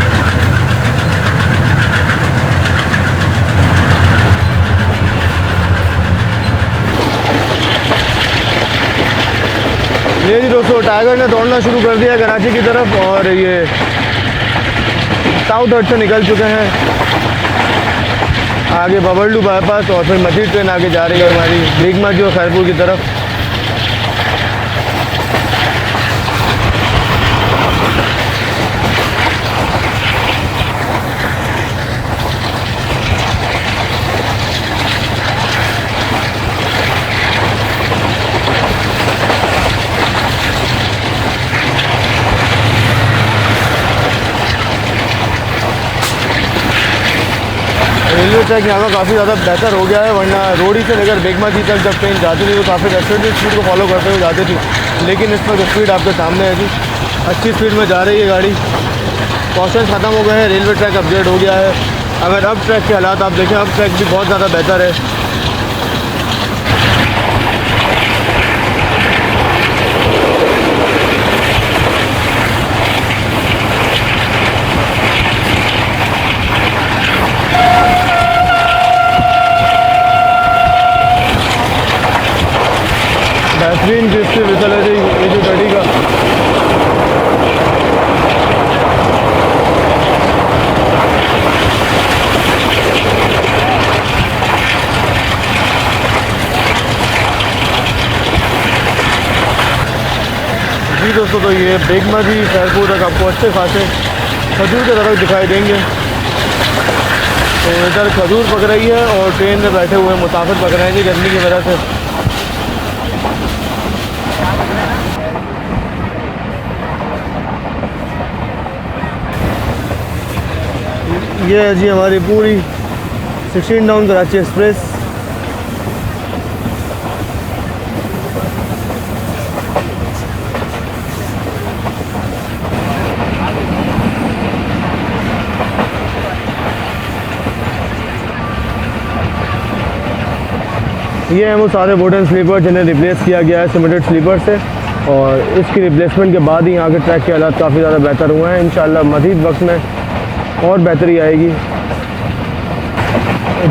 ये जी दोस्तों टाइगर ने दौड़ना शुरू कर दिया कराची की तरफ और ये साउथ हट से निकल चुके हैं। आगे बबरलू बाईपास और फिर मजीद ट्रेन आगे जा रही है हमारी बेगमा जी और खैरपुर की तरफ। रेलवे ट्रैक यहाँ का काफ़ी ज़्यादा बेहतर हो गया है, वरना रोडी से लेकर बेगमा जी तक जब ट्रेन जाती थी तो काफ़ी रेस्ट्रिक्टेड स्पीड को फॉलो करते हुए जाती थी, लेकिन इस पर स्पीड आपके सामने है जी, अच्छी स्पीड में जा रही है गाड़ी। कॉशन ख़त्म हो गए हैं, रेलवे ट्रैक अपग्रेड हो गया है। अगर अब ट्रैक के हालात आप देखें, अब ट्रैक भी बहुत ज़्यादा बेहतर है। बेहतरीन जिससे विसल है जी AG30 का। जी दोस्तों तो ये बेगमा जी खैरपुर तक आपको अच्छे खासे खजूर के तरफ दिखाई देंगे। तो इधर खजूर पक रही है और ट्रेन में बैठे हुए मुसाफिर पक रहे हैं जी गर्मी की वजह से। ये है जी हमारी पूरी 16 डाउन कराची एक्सप्रेस। ये हैं वो सारे वुडन स्लीपर जिन्हें रिप्लेस किया गया है सीमेंटेड स्लीपर से, और इसकी रिप्लेसमेंट के बाद ही यहाँ के ट्रैक के हालात काफ़ी ज़्यादा बेहतर हुए हैं। इंशाल्लाह मज़ीद वक्त में और बेहतरी आएगी।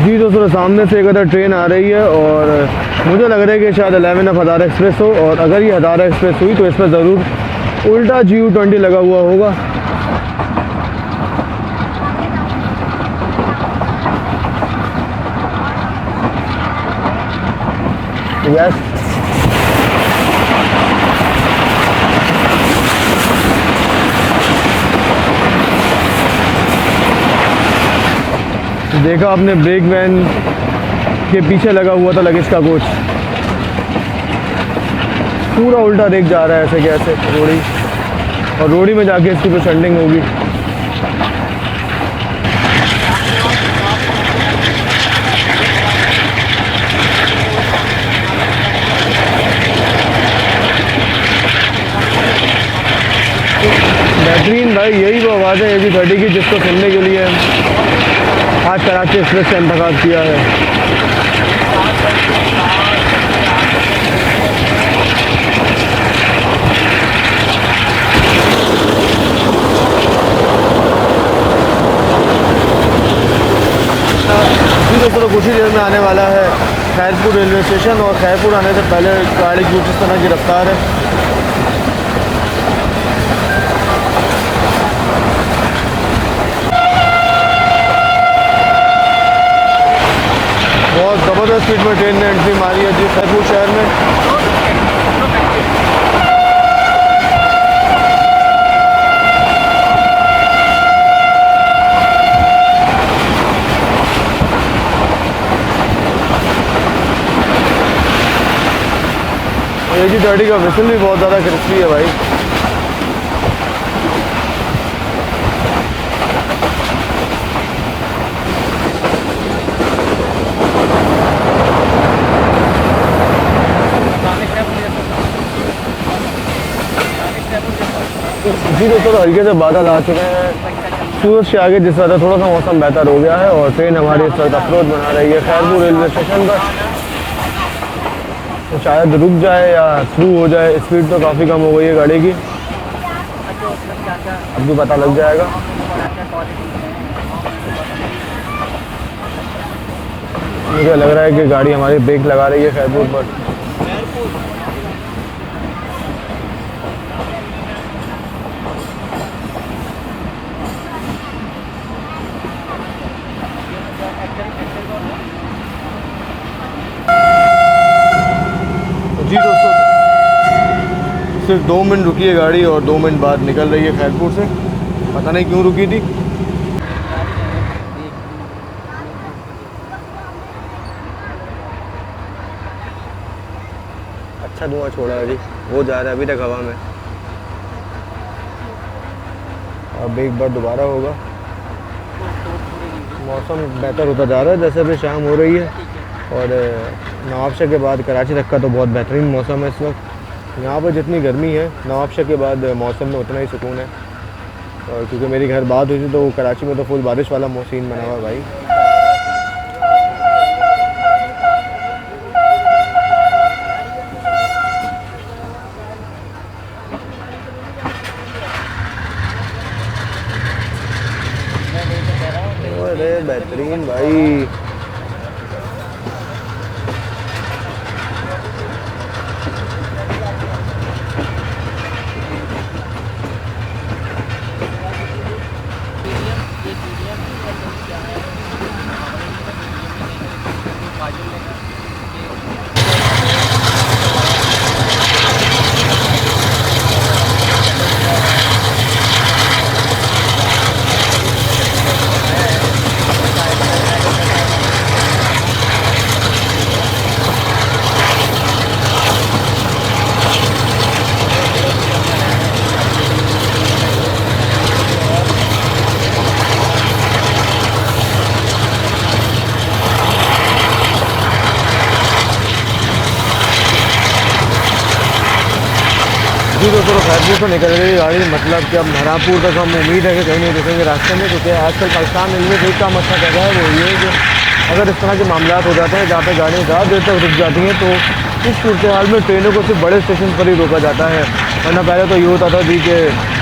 जी दोस्तों, सामने से एक अदर ट्रेन आ रही है और मुझे लग रहा है कि शायद 11 ऑफ हज़ारा एक्सप्रेस हो, और अगर ये हज़ारा एक्सप्रेस हुई तो इस पर ज़रूर उल्टा GU20 लगा हुआ होगा। यस, देखा आपने ब्रेक वैन के पीछे लगा हुआ था लगेज का कोच, पूरा उल्टा रेक जा रहा है ऐसे कैसे रोड़ी, और रोड़ी में जाके इसकी तो शंडिंग होगी। बेहतरीन भाई, यही वो आवाज़ है AG30 की जिसको सुनने के लिए आज कराची एक्सप्रेस का इंतखाब किया है। जी दोस्तों, कुछ ही देर में आने वाला है खैरपुर रेलवे स्टेशन, और खैरपुर आने से पहले गाड़ी की जिस तरह की रफ्तार है, बहुत ज़बरदस्त स्पीड में ट्रेन ने एंट्री मारी है जी खैरपुर शहर में। AG30 का विसल भी बहुत ज़्यादा क्रिस्पी है भाई। जी दोस्तों, तो हल्के से बादल आ चुके हैं, सूरज से आगे जिस वजह थोड़ा सा मौसम बेहतर हो गया है, और ट्रेन हमारी इस वक्त अप्रोच बना रही है खैरपुर रेलवे स्टेशन पर। तो शायद रुक जाए या थ्रू हो जाए, स्पीड तो काफ़ी कम हो गई है गाड़ी की, अब भी पता लग जाएगा। मुझे लग रहा है कि गाड़ी हमारी ब्रेक लगा रही है खैरपुर पर। जी दोस्तों, सिर्फ 2 मिनट रुकी है गाड़ी और 2 मिनट बाद निकल रही है खैरपुर से। पता नहीं क्यों रुकी थी। अच्छा धुआं छोड़ा है जी, वो जा रहा है अभी तक हवा में, अब एक बार दोबारा होगा। मौसम बेहतर होता जा रहा है जैसे भी शाम हो रही है, और नवाबशाह के बाद कराची तक का तो बहुत बेहतरीन मौसम है इस वक्त। यहाँ पर जितनी गर्मी है नवाबशाह के बाद मौसम में उतना ही सुकून है, और क्योंकि मेरी घर बात हुई थी तो कराची में तो फुल बारिश वाला मौसम बना हुआ भाई। अरे बेहतरीन भाई, जी दोस्तों, खैरपुर से निकल गई गाड़ी, मतलब कि अब महरापुर तक हम उम्मीद है कि कहीं नहीं रुकेंगे रास्ते में, क्योंकि आजकल पाकिस्तान रेलवे से एक काम अच्छा कर रहा है वो ये कि अगर इस तरह के मामला हो जाते हैं जहाँ पे गाड़ियाँ ज़्यादा देर तक रुक जाती हैं तो इस सूरत हाल में ट्रेनों को सिर्फ बड़े स्टेशन पर ही रोका जाता है। वरना पहले तो ये होता था जी कि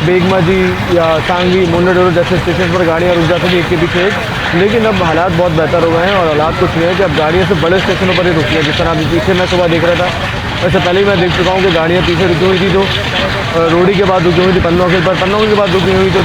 बेगमा जी या सांगवी मुंडेडोरो जैसे स्टेशन पर गाड़ियाँ रुक जाती थी एक के पीछे एक, लेकिन अब हालात बहुत बेहतर हो गए हैं और हालात कुछ नहीं है कि अब गाड़ियाँ सिर्फ बड़े स्टेशनों पर ही रुकी हैं। जिस तरह अभी पीछे मैं सुबह देख रहा था, वैसे पहले ही मैं देख चुका हूँ कि गाड़ियाँ पीछे रुकी हुई थी, तो रोडी के बाद रुकी हुई थी पन्नौके पर, पन्नौके के बाद रुकी हुई तो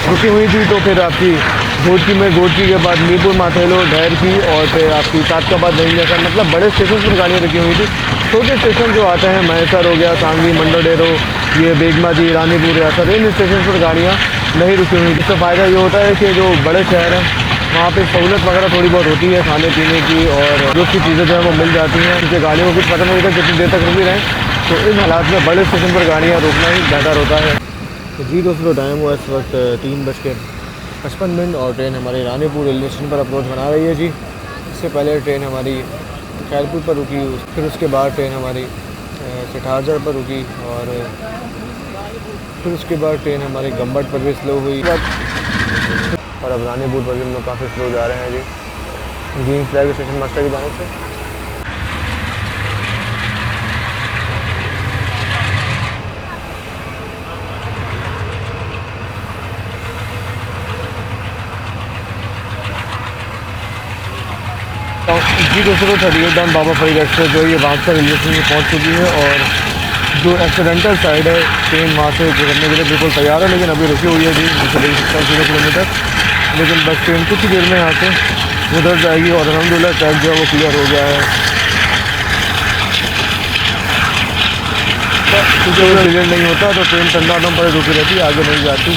रुकी हुई थी तो फिर आपकी घोटकी में, घोटकी के बाद मीरपुर माथेलो ढहर की और फिर आपकी तातकाबाद नहीं जैसा, मतलब बड़े स्टेशन पर गाड़ियाँ रुकी हुई थी। छोटे स्टेशन जो आते हैं मैसर हो गया, सांगवी, मंडोडेरो, ये बेगमा जी, रानीपुर रियासत, इन स्टेशन पर गाड़ियाँ नहीं रुकी हुई। इससे फ़ायदा ये होता है कि जो बड़े शहर हैं वहाँ पे सहूलत वगैरह थोड़ी बहुत होती है खाने पीने की और जो सी चीज़ें जो है वो मिल जाती हैं, क्योंकि गाड़ियों को कुछ पता नहीं होता कितनी देर तक रुकी रहें, तो इन हालात में बड़े स्टेशन पर गाड़ियाँ रोकना ही बेहतर होता है। तो जी दोस्तों, टाइम हुआ इस वक्त 3:55 और ट्रेन हमारी रानीपुर रेलवे स्टेशन पर अप्रोच बना रही है जी। इससे पहले ट्रेन हमारी खैरपुर पर रुकी, फिर उसके बाद ट्रेन हमारी सिठारजड़ पर रुकी और फिर उसके बाद ट्रेन हमारी गम्बट पर भी स्लो हुई और अब रानीपुर पर भी हम लोग काफ़ी स्लो जा रहे हैं जी ग्रीन फ्लैग स्टेशन मास्टर की जानिब से। जी दोस्तों, 38 डाउन बाबा फरीद एक्सप्रेस जो है ये वापस रेलवे स्टेशन पहुँच चुकी है और जो एक्सीडेंटल साइड है ट्रेन वहाँ से गुजरने के लिए बिल्कुल तैयार है, लेकिन अभी रुकी हुई है जी 160 किलोमीटर, लेकिन बस ट्रेन कुछ ही देर में यहाँ से गुजर जाएगी और अल्हम्दुलिल्लाह ट्रैक जो है वो क्लियर हो गया है। क्योंकि अगर डिले नहीं होता तो ट्रेन टंडाडम पर रुकी रहती, आगे नहीं जाती।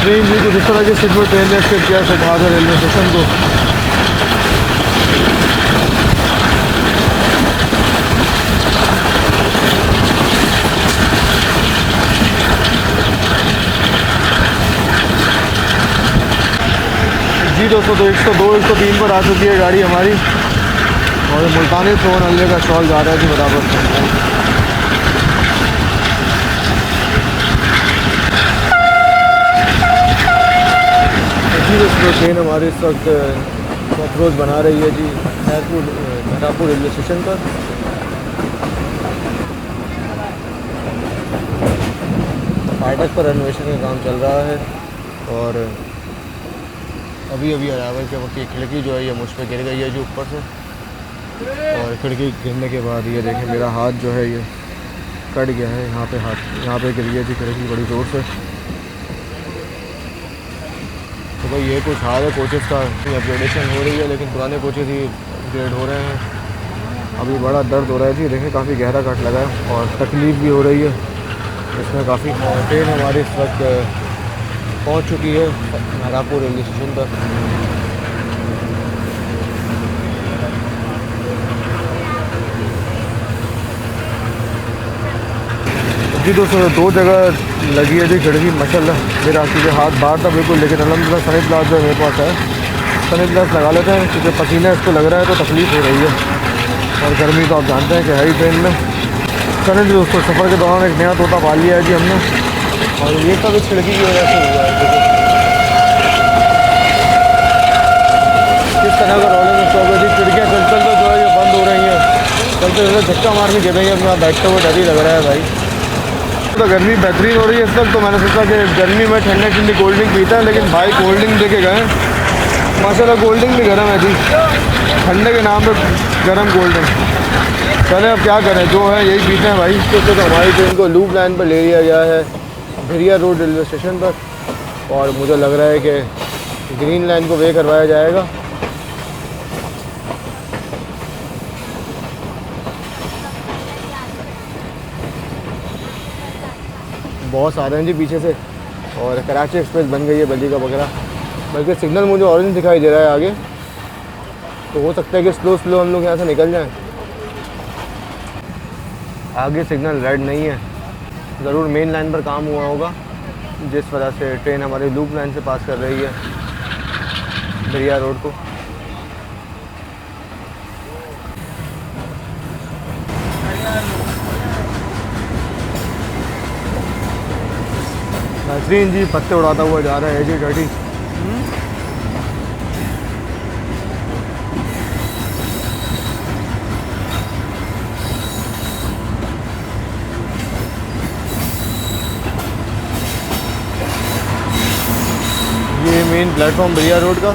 ट्रेन जी को जिस तरह के सीट पर ट्रेन ने एक्सेप्ट किया सिठारजड़ रेलवे स्टेशन को, जी दोस्तों, तो 102 103 पर आ चुकी है गाड़ी हमारी और मुल्तानी सोन हल्ले का स्टॉल जा रहा है जी बराबर। ट्रेन हमारी इस वक्त अप्रोच बना रही है जी खैरपुर घटापुर रेलवे स्टेशन पर। फाटक पर रेनोवेशन का काम चल रहा है और अभी अभी अरावल के वक्त की खिड़की जो है ये मुझ पर गिर गई है जो ऊपर से, और खिड़की गिरने के बाद ये देखें मेरा हाथ जो है ये कट गया है, यहाँ पे हाथ यहाँ पे गिरी है जी खिड़की बड़ी ज़ोर से। तो भाई ये कुछ हाल है कोचेज़ का, अपग्रेडेशन हो रही है लेकिन पुराने कोचेज़ ही अपग्रेड हो रहे हैं। अभी बड़ा दर्द हो रहा है जी, देखें काफ़ी गहरा कट लगा है और तकलीफ़ भी हो रही है इसमें काफ़ी। ट्रेन हमारी इस वक्त पहुंच चुकी है घटापुर रेलवे स्टेशन पर। जी दोस्तों, 2 जगह लगी है जी खिड़की माशाल्लाह। मेरा क्योंकि हाथ बाहर था बिल्कुल, लेकिन अल्हम्दुलिल्लाह सनी प्लास जो है मेरे पास है, सनी प्लास लगा लेते हैं क्योंकि पसीना इसको लग रहा है तो तकलीफ़ हो रही है और गर्मी तो आप जानते हैं कि है ही ट्रेन में। चलें जी दोस्तों, सफ़र के दौरान एक नया तोता पाल लिया है जी हमने और ये सब इस खिड़की की वजह से हुआ है। किस तरह का रोलिंग स्टॉक है जी, खिड़कियाँ चल तो जो है ये बंद हो रही हैं, चलते चलते धक्का मार के गिर रही है। अपना बैठते हुए डर ही लग रहा है भाई। तो गर्मी बेहतरीन हो रही है इस वक्त, तो मैंने सोचा कि गर्मी में ठंडे ठंडी कोल्ड ड्रिंक पीता है, लेकिन भाई कोल्ड ड्रिंक दे के गए माशाल्लाह, कोल्ड ड्रिंक भी गर्म है जी, ठंडे के नाम पे गर्म कोल्ड ड्रिंक। चले अब क्या करें, जो है यही पीते हैं भाई। तो हमारी ट्रेन को लूप लाइन पर ले लिया गया है भेड़िया रोड रेलवे स्टेशन पर, और मुझे लग रहा है कि ग्रीन लाइन को वे करवाया जाएगा। बहुत आ रहे हैं जी पीछे से, और कराची एक्सप्रेस बन गई है बल्ली का बकरा। बल्कि सिग्नल मुझे ऑरेंज दिखाई दे रहा है आगे, तो हो सकता है कि स्लो स्लो हम लोग यहाँ से निकल जाएं। आगे सिग्नल रेड नहीं है, ज़रूर मेन लाइन पर काम हुआ होगा, जिस वजह से ट्रेन हमारी लूप लाइन से पास कर रही है भेड़िया रोड को। नसरीन जी पत्ते उड़ाता हुआ जा रहा है जी डर्टी। ये मेन प्लेटफॉर्म भेड़िया रोड का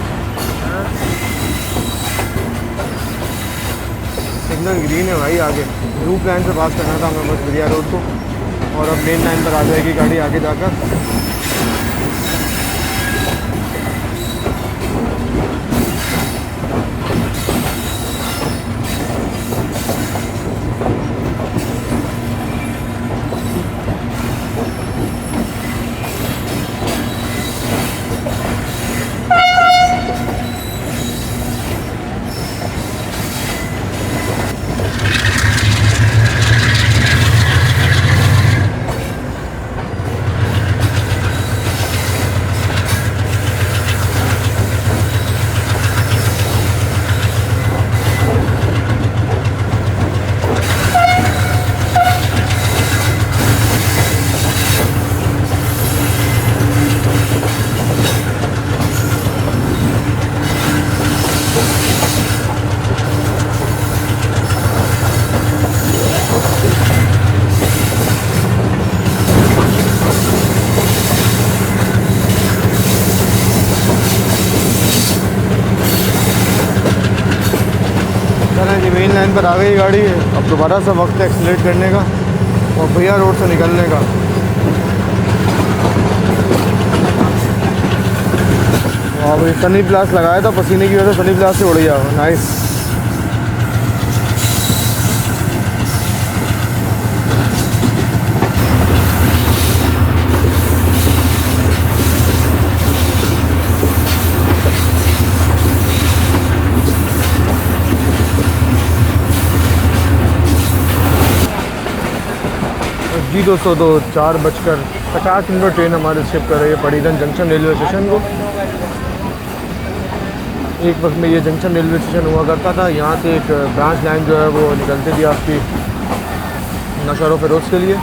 सिग्नल ग्रीन है भाई। आगे लूप लाइन से पास करना था हमें बस भेड़िया रोड को, और अब मेन लाइन पर आ जाएगी गाड़ी आगे जाकर। मेन लाइन पर आ गई गाड़ी, अब दोबारा से वक्त है एक्सीलरेट करने का और भैया रोड से निकलने का। और सनी प्लास लगाया था, पसीने की वजह से सनी प्लास से उड़ गया। नाइस। जी दोस्तों, तो 4:50 ट्रेन हमारे शिफ्ट कर रही है पड़ीगंज जंक्शन रेलवे स्टेशन को। एक वक्त में ये जंक्शन रेलवे स्टेशन हुआ करता था, यहाँ से एक ब्रांच लाइन जो है वो निकलती थी आपकी नशर फिरोज़ के लिए।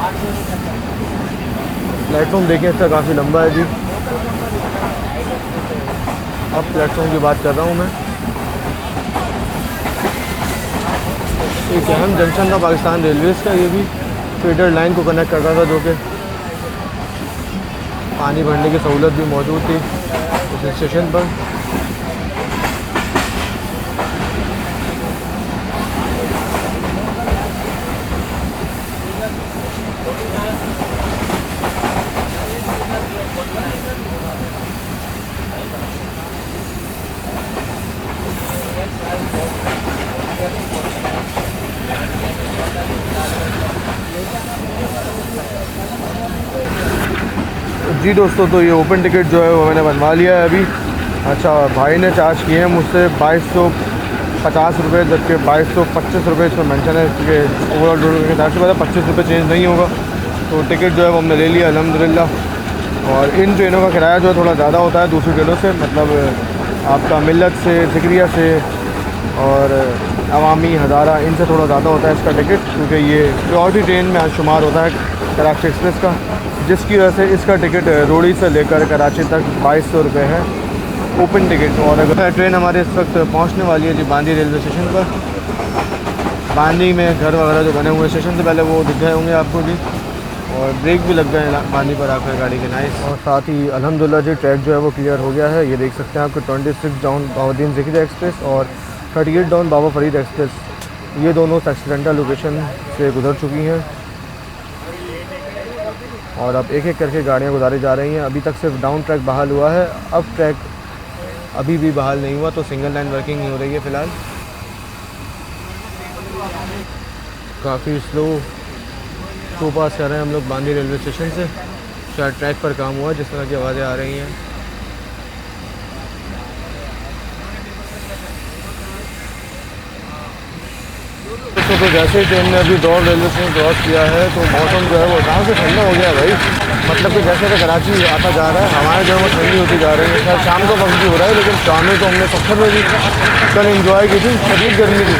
प्लेटफॉर्म देखें इसका काफ़ी लंबा है जी। अब प्लेटफॉर्म की बात कर रहा हूँ मैं। एक अहम जंक्शन था पाकिस्तान रेलवेज़ का, ये भी फीडर लाइन को कनेक्ट करता था, जो कि पानी भरने की सहूलत भी मौजूद थी उस स्टेशन पर। जी दोस्तों, तो ये ओपन टिकट जो है वो मैंने बनवा लिया है अभी। अच्छा, भाई ने चार्ज किए हैं मुझसे 2250 रुपये, जबकि 2225 रुपये इसमें मेंशन है, क्योंकि ओवरऑल रोड के हिसाब से पता 25 रुपये चेंज नहीं होगा। तो टिकट जो है वो हमने ले लिया अल्हम्दुलिल्लाह। और इन ट्रेनों का किराया जो है थोड़ा ज़्यादा होता है दूसरी ट्रेनों से, मतलब आपका मिल्लत से, ज़िक्रिया से और अवामी हज़ारा, इनसे थोड़ा ज़्यादा होता है इसका टिकट, क्योंकि ये प्रायोरिटी ट्रेन में शुमार होता है कराची एक्सप्रेस का, जिसकी वजह से इसका टिकट रोड़ी से लेकर कराची तक 2200 रुपये है ओपन टिकट। और अगर ट्रेन हमारे इस वक्त पहुंचने वाली है जी बांदी रेलवे स्टेशन पर। बांदी में घर वगैरह जो बने हुए स्टेशन से पहले वो दिख गए होंगे आपको जी, और ब्रेक भी लग गए बांदी पर आकर गाड़ी के। नाइस। और साथ ही अल्हम्दुलिल्लाह जी ट्रैक जो है वो क्लियर हो गया है। ये देख सकते हैं आपको 26 डाउन बाबुद्दीन ज़िक्रिया एक्सप्रेस और 38 डाउन बाबा फरीद एक्सप्रेस ये दोनों एक्सीडेंटल लोकेशन से गुजर चुकी हैं और अब एक एक करके गाड़ियाँ गुजारी जा रही हैं। अभी तक सिर्फ डाउन ट्रैक बहाल हुआ है, अप ट्रैक अभी भी बहाल नहीं हुआ, तो सिंगल लाइन वर्किंग नहीं हो रही है फ़िलहाल। काफ़ी स्लो पास कर रहे हैं हम लोग बांदी रेलवे स्टेशन से। शायद ट्रैक पर काम हुआ जिस तरह की आवाज़ें आ रही हैं। तो जैसे ही ट्रेन ने अभी दौड़ रेलवे स्टेशन क्रॉस किया है तो मौसम जो है वो अचानक से ठंडा हो गया है भाई। मतलब कि जैसे कि कराची आता जा रहा है, हमारे जो है वो ठंडी होती जा रही है। शायद शाम को वक्त भी हो रहा है, लेकिन शाम में तो हमने पत्थर में भी कल एंजॉय की थी, शदीद गर्मी थी,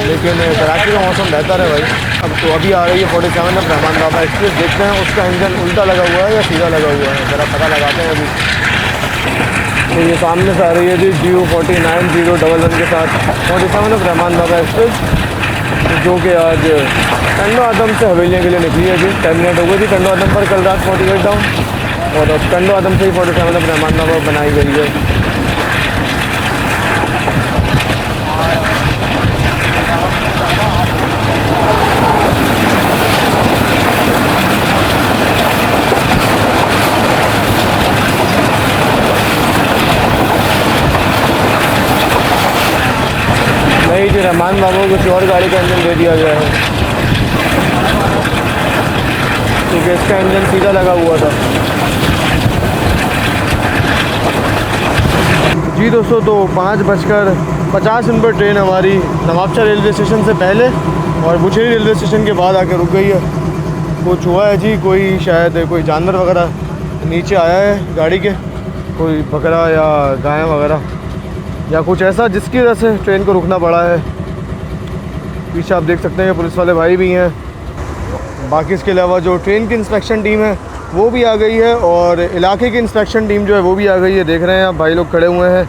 लेकिन कराची का मौसम बेहतर है भाई। अब तो अभी आ रही है 47 अब रहमान बाबा एक्सप्रेस। देखते हैं उसका इंजन उल्टा लगा हुआ है या सीधा लगा हुआ है, ज़रा पता लगाते हैं अभी। तो ये सामने से आ रही है जी DU 49011 के साथ 47 अब रहमान बाबा एक्सप्रेस, जो कि आज टंडो आदम से हवेलियों के लिए निकली है जी। टर्मिनेट हो गई थी टंडो आदम पर कल रात 48 डाउन, और अब टंडो आदम से ही 47 अब रहमान बाबा बनाई गई है। नहीं जी, रहमान बाबू को किसी और गाड़ी का इंजन दे दिया गया है, क्योंकि इसका इंजन सीधा लगा हुआ था। जी दोस्तों, तो 5:50 पर ट्रेन हमारी नवाबशाह रेलवे स्टेशन से पहले और बुछेरी रेलवे स्टेशन के बाद आके रुक गई है। कुछ हुआ है जी, कोई शायद कोई जानवर वगैरह नीचे आया है गाड़ी के, कोई बकरा या गाय वगैरह या कुछ ऐसा, जिसकी वजह से ट्रेन को रुकना पड़ा है। पीछे आप देख सकते हैं कि पुलिस वाले भाई भी हैं। बाकी इसके अलावा जो ट्रेन की इंस्पेक्शन टीम है वो भी आ गई है, और इलाके की इंस्पेक्शन टीम जो है वो भी आ गई है। देख रहे हैं आप, भाई लोग खड़े हुए हैं,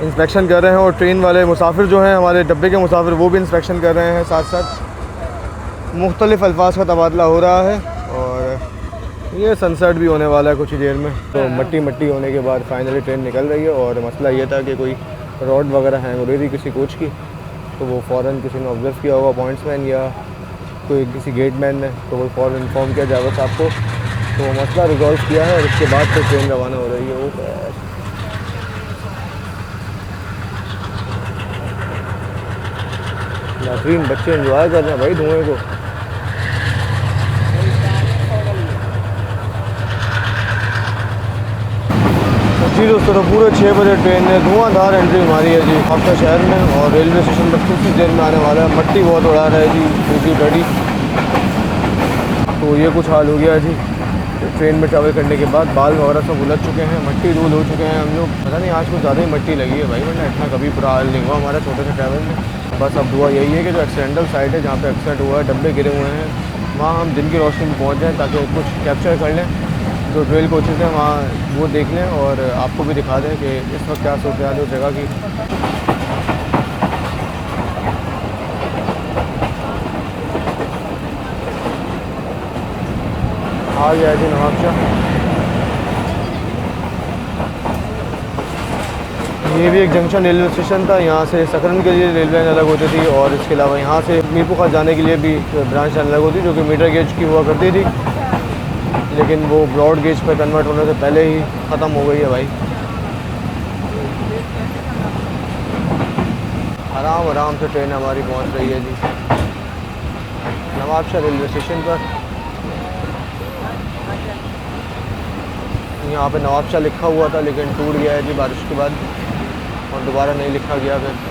इंस्पेक्शन कर रहे हैं, और ट्रेन वाले मुसाफिर जो हैं, हमारे डब्बे के मुसाफिर, वो भी इंस्पेक्शन कर रहे हैं। साथ साथ मुख्तलिफ़ अल्फाज का तबादला हो रहा है, और ये सनसेट भी होने वाला है कुछ ही देर में। तो मट्टी होने के बाद फाइनली ट्रेन निकल रही है। और मसला ये था कि कोई रॉड वगैरह हैंग हो रही थी किसी कोच की, तो वो फ़ौरन किसी ने ऑब्ज़र्व किया होगा, पॉइंट्समैन या कोई किसी गेटमैन ने, तो वो फ़ौरन इन्फॉर्म किया जावेद साहब को, तो वो मसला रिजॉल्व किया है, और उसके बाद फिर ट्रेन रवाना हो रही है। वो बेहतरीन बच्चे एंजॉय कर रहे हैं भाई धुएँ को। जी दोस्तों, तो पूरे 6 बजे ट्रेन ने धुआंधार एंट्री मारी है जी आपका शहर में, और रेलवे स्टेशन पर कुछ ही देर में आने वाला है। मट्टी बहुत उड़ा रहा है जी, पूरी डडी। तो ये कुछ हाल हो गया है जी। ट्रेन में ट्रैवल करने के बाद बाल वगैरह सब उलझ चुके हैं, मट्टी धूल हो चुके हैं हम लोग। पता नहीं आज कुछ ज़्यादा ही मट्टी लगी है भाई, वरना इतना कभी बुरा हाल नहीं हुआ हमारा छोटे से ट्रैवल में। बस अब दुआ यही है कि जो एक्सीडेंटल साइड है, जहाँ पे एक्सीडेंट हुआ है, डब्बे गिरे हुए हैं, वहाँ हम दिन की रोशनी में पहुँच जाएँ, ताकि कुछ कैप्चर कर लें। जो रेल कोचेज़ हैं वहाँ वो देख लें, और आपको भी दिखा दें कि इस वक्त क्या सूरत है उस जगह की। आ गया जी नवाबशाह। ये भी एक जंक्शन रेलवे स्टेशन था, यहाँ से सकरन के लिए रेलवे लाइन अलग होती थी, और इसके अलावा यहाँ से मीरपुर खास जाने के लिए भी ब्रांच लाइन अलग होती, जो कि मीटर गेज की हुआ करती थी, लेकिन वो ब्रॉड गेज पर कन्वर्ट होने से पहले ही ख़त्म हो गई है भाई। आराम से ट्रेन हमारी पहुंच रही है जी नवाबशाह रेलवे स्टेशन पर। यहाँ पे नवाबशाह लिखा हुआ था, लेकिन टूट गया है जी बारिश के बाद, और दोबारा नहीं लिखा गया फिर।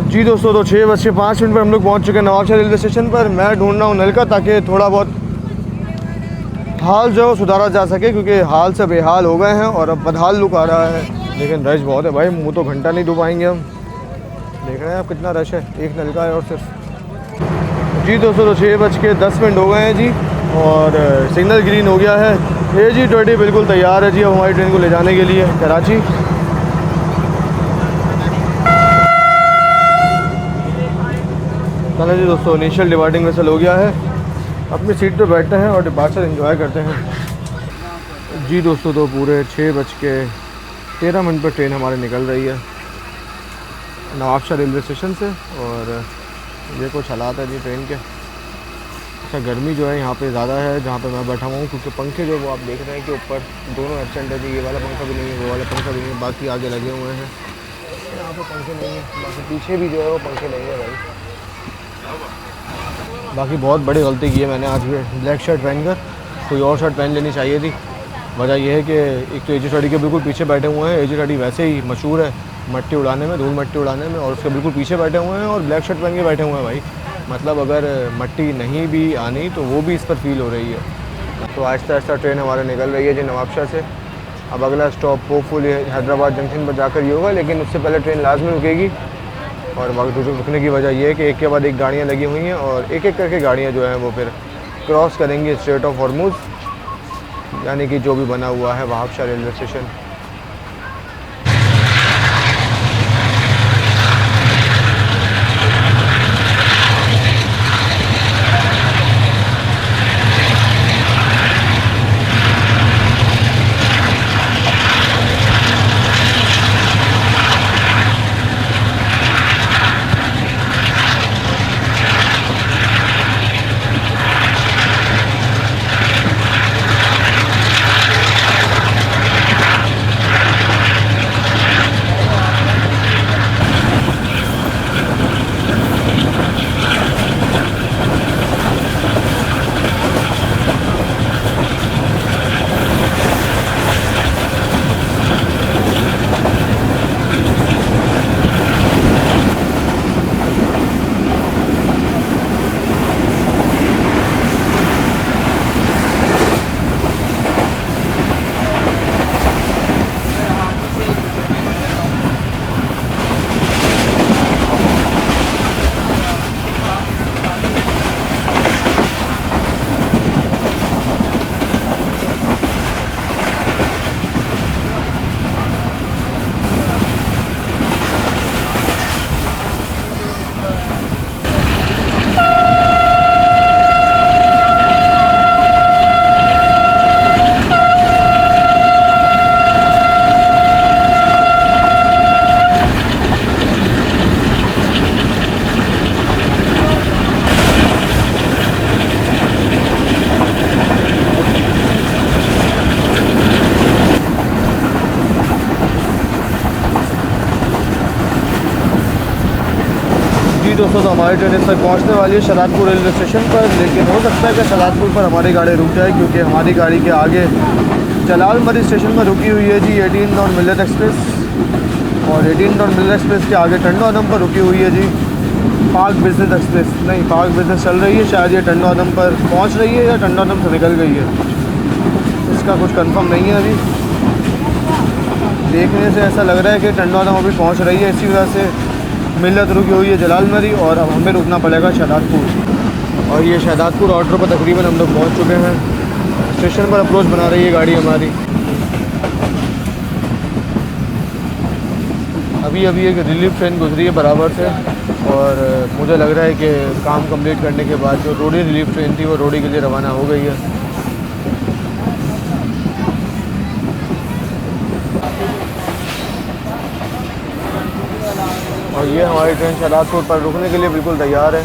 जी दोस्तों, तो 6:05 पर हम लोग पहुँच चुके हैं नवाबशाह रेलवे स्टेशन पर। मैं ढूंढ रहा हूँ नलका, ताकि थोड़ा बहुत हाल जो है सुधारा जा सके, क्योंकि हाल से बेहाल हो गए हैं और अब बदहाल लुक आ रहा है। लेकिन रश बहुत है भाई, मुँह तो घंटा नहीं धो पाएंगे हम। देख रहे हैं आप कितना रश है, एक नलका है और सिर्फ। जी दोस्तों, तो 6:10 हो गए हैं जी, और सिग्नल ग्रीन हो गया है। AG20 बिल्कुल तैयार है जी अब हमारी ट्रेन को ले जाने के लिए कराची। चलो जी दोस्तों, इनिशियल डिपार्टिंग वेसल हो गया है, अपनी सीट पे बैठते हैं और डिपार्चर एंजॉय करते हैं। जी दोस्तों, तो पूरे 6:13 पर ट्रेन हमारी निकल रही है नवाबशाह रेलवे स्टेशन से। और ये कुछ हालात है जी ट्रेन के। अच्छा, गर्मी जो है यहाँ पे ज़्यादा है जहाँ पे मैं बैठा हुआ हूँ, क्योंकि पंखे जो वो आप देख रहे हैं कि ऊपर दोनों एब्सेंट है जी। ये वाला पंखा भी नहीं है, वो वाला पंखा भी नहीं है, बाकी आगे लगे हुए हैं। यहाँ पे पंखे नहीं है, बाकी पीछे भी जो है वो पंखे नहीं है भाई। बाकी बहुत बड़ी गलती की है मैंने आज ये ब्लैक शर्ट पहनकर, कोई और शर्ट पहन लेनी चाहिए थी। वजह यह है कि एक तो AG30 के बिल्कुल पीछे बैठे हुए हैं। AG30 वैसे ही मशहूर है मट्टी उड़ाने में, धूल मट्टी उड़ाने में, और उसके बिल्कुल पीछे बैठे हुए हैं और ब्लैक शर्ट पहन के बैठे हुए हैं भाई। मतलब अगर मट्टी नहीं भी आनी तो वो भी इस पर फील हो रही है। तो आहिस्ता आहिस्ता ट्रेन हमारे निकल रही है जी नवाबशाह से। अब अगला स्टॉप होपफुली हैदराबाद जंक्शन पर जाकर ही होगा, लेकिन उससे पहले ट्रेन लाजमी रुकेगी। और वक्त रुकने की वजह यह है कि एक के बाद एक गाड़ियाँ लगी हुई हैं और एक एक करके गाड़ियाँ जो हैं वो फिर क्रॉस करेंगी स्ट्रेट ऑफ हॉर्मुज़, यानी कि जो भी बना हुआ है वहाबशाह रेलवे स्टेशन। जी दोस्तों, तो हमारी ट्रेन इस तक पहुँचने वाली है शहजादपुर रेलवे स्टेशन पर, लेकिन हो सकता है कि शहजादपुर पर हमारी गाड़ी रुक जाए, क्योंकि हमारी गाड़ी के आगे जलाल मरी स्टेशन पर रुकी हुई है जी 18 नॉन मिल्लत एक्सप्रेस। और 18 नॉन मिल्लत एक्सप्रेस के आगे टंडो आदम पर रुकी हुई है जी पाक बिज़नेस एक्सप्रेस। नहीं, पाक बिज़नेस चल रही है, शायद ये टंडो आदम पर पहुँच रही है या टंडो आदम से निकल गई है, इसका कुछ कंफर्म नहीं है अभी। देखने से ऐसा लग रहा है कि टंडो आदम अभी पहुँच रही है, इसी वजह से मिल्लत रुकी हुई है जलाल मरी, और अब हमें रुकना पड़ेगा शहजादपुर। और ये शहजादपुर ऑर्डर पर तकरीबन हम लोग पहुँच चुके हैं। स्टेशन पर अप्रोच बना रही है गाड़ी हमारी। अभी अभी एक रिलीफ ट्रेन गुजरी है बराबर से, और मुझे लग रहा है कि काम कंप्लीट करने के बाद जो रोडी रिलीफ ट्रेन थी वो रोडी के लिए रवाना हो गई है। और ये हमारी ट्रेन शहजादपुर पर रुकने के लिए बिल्कुल तैयार है।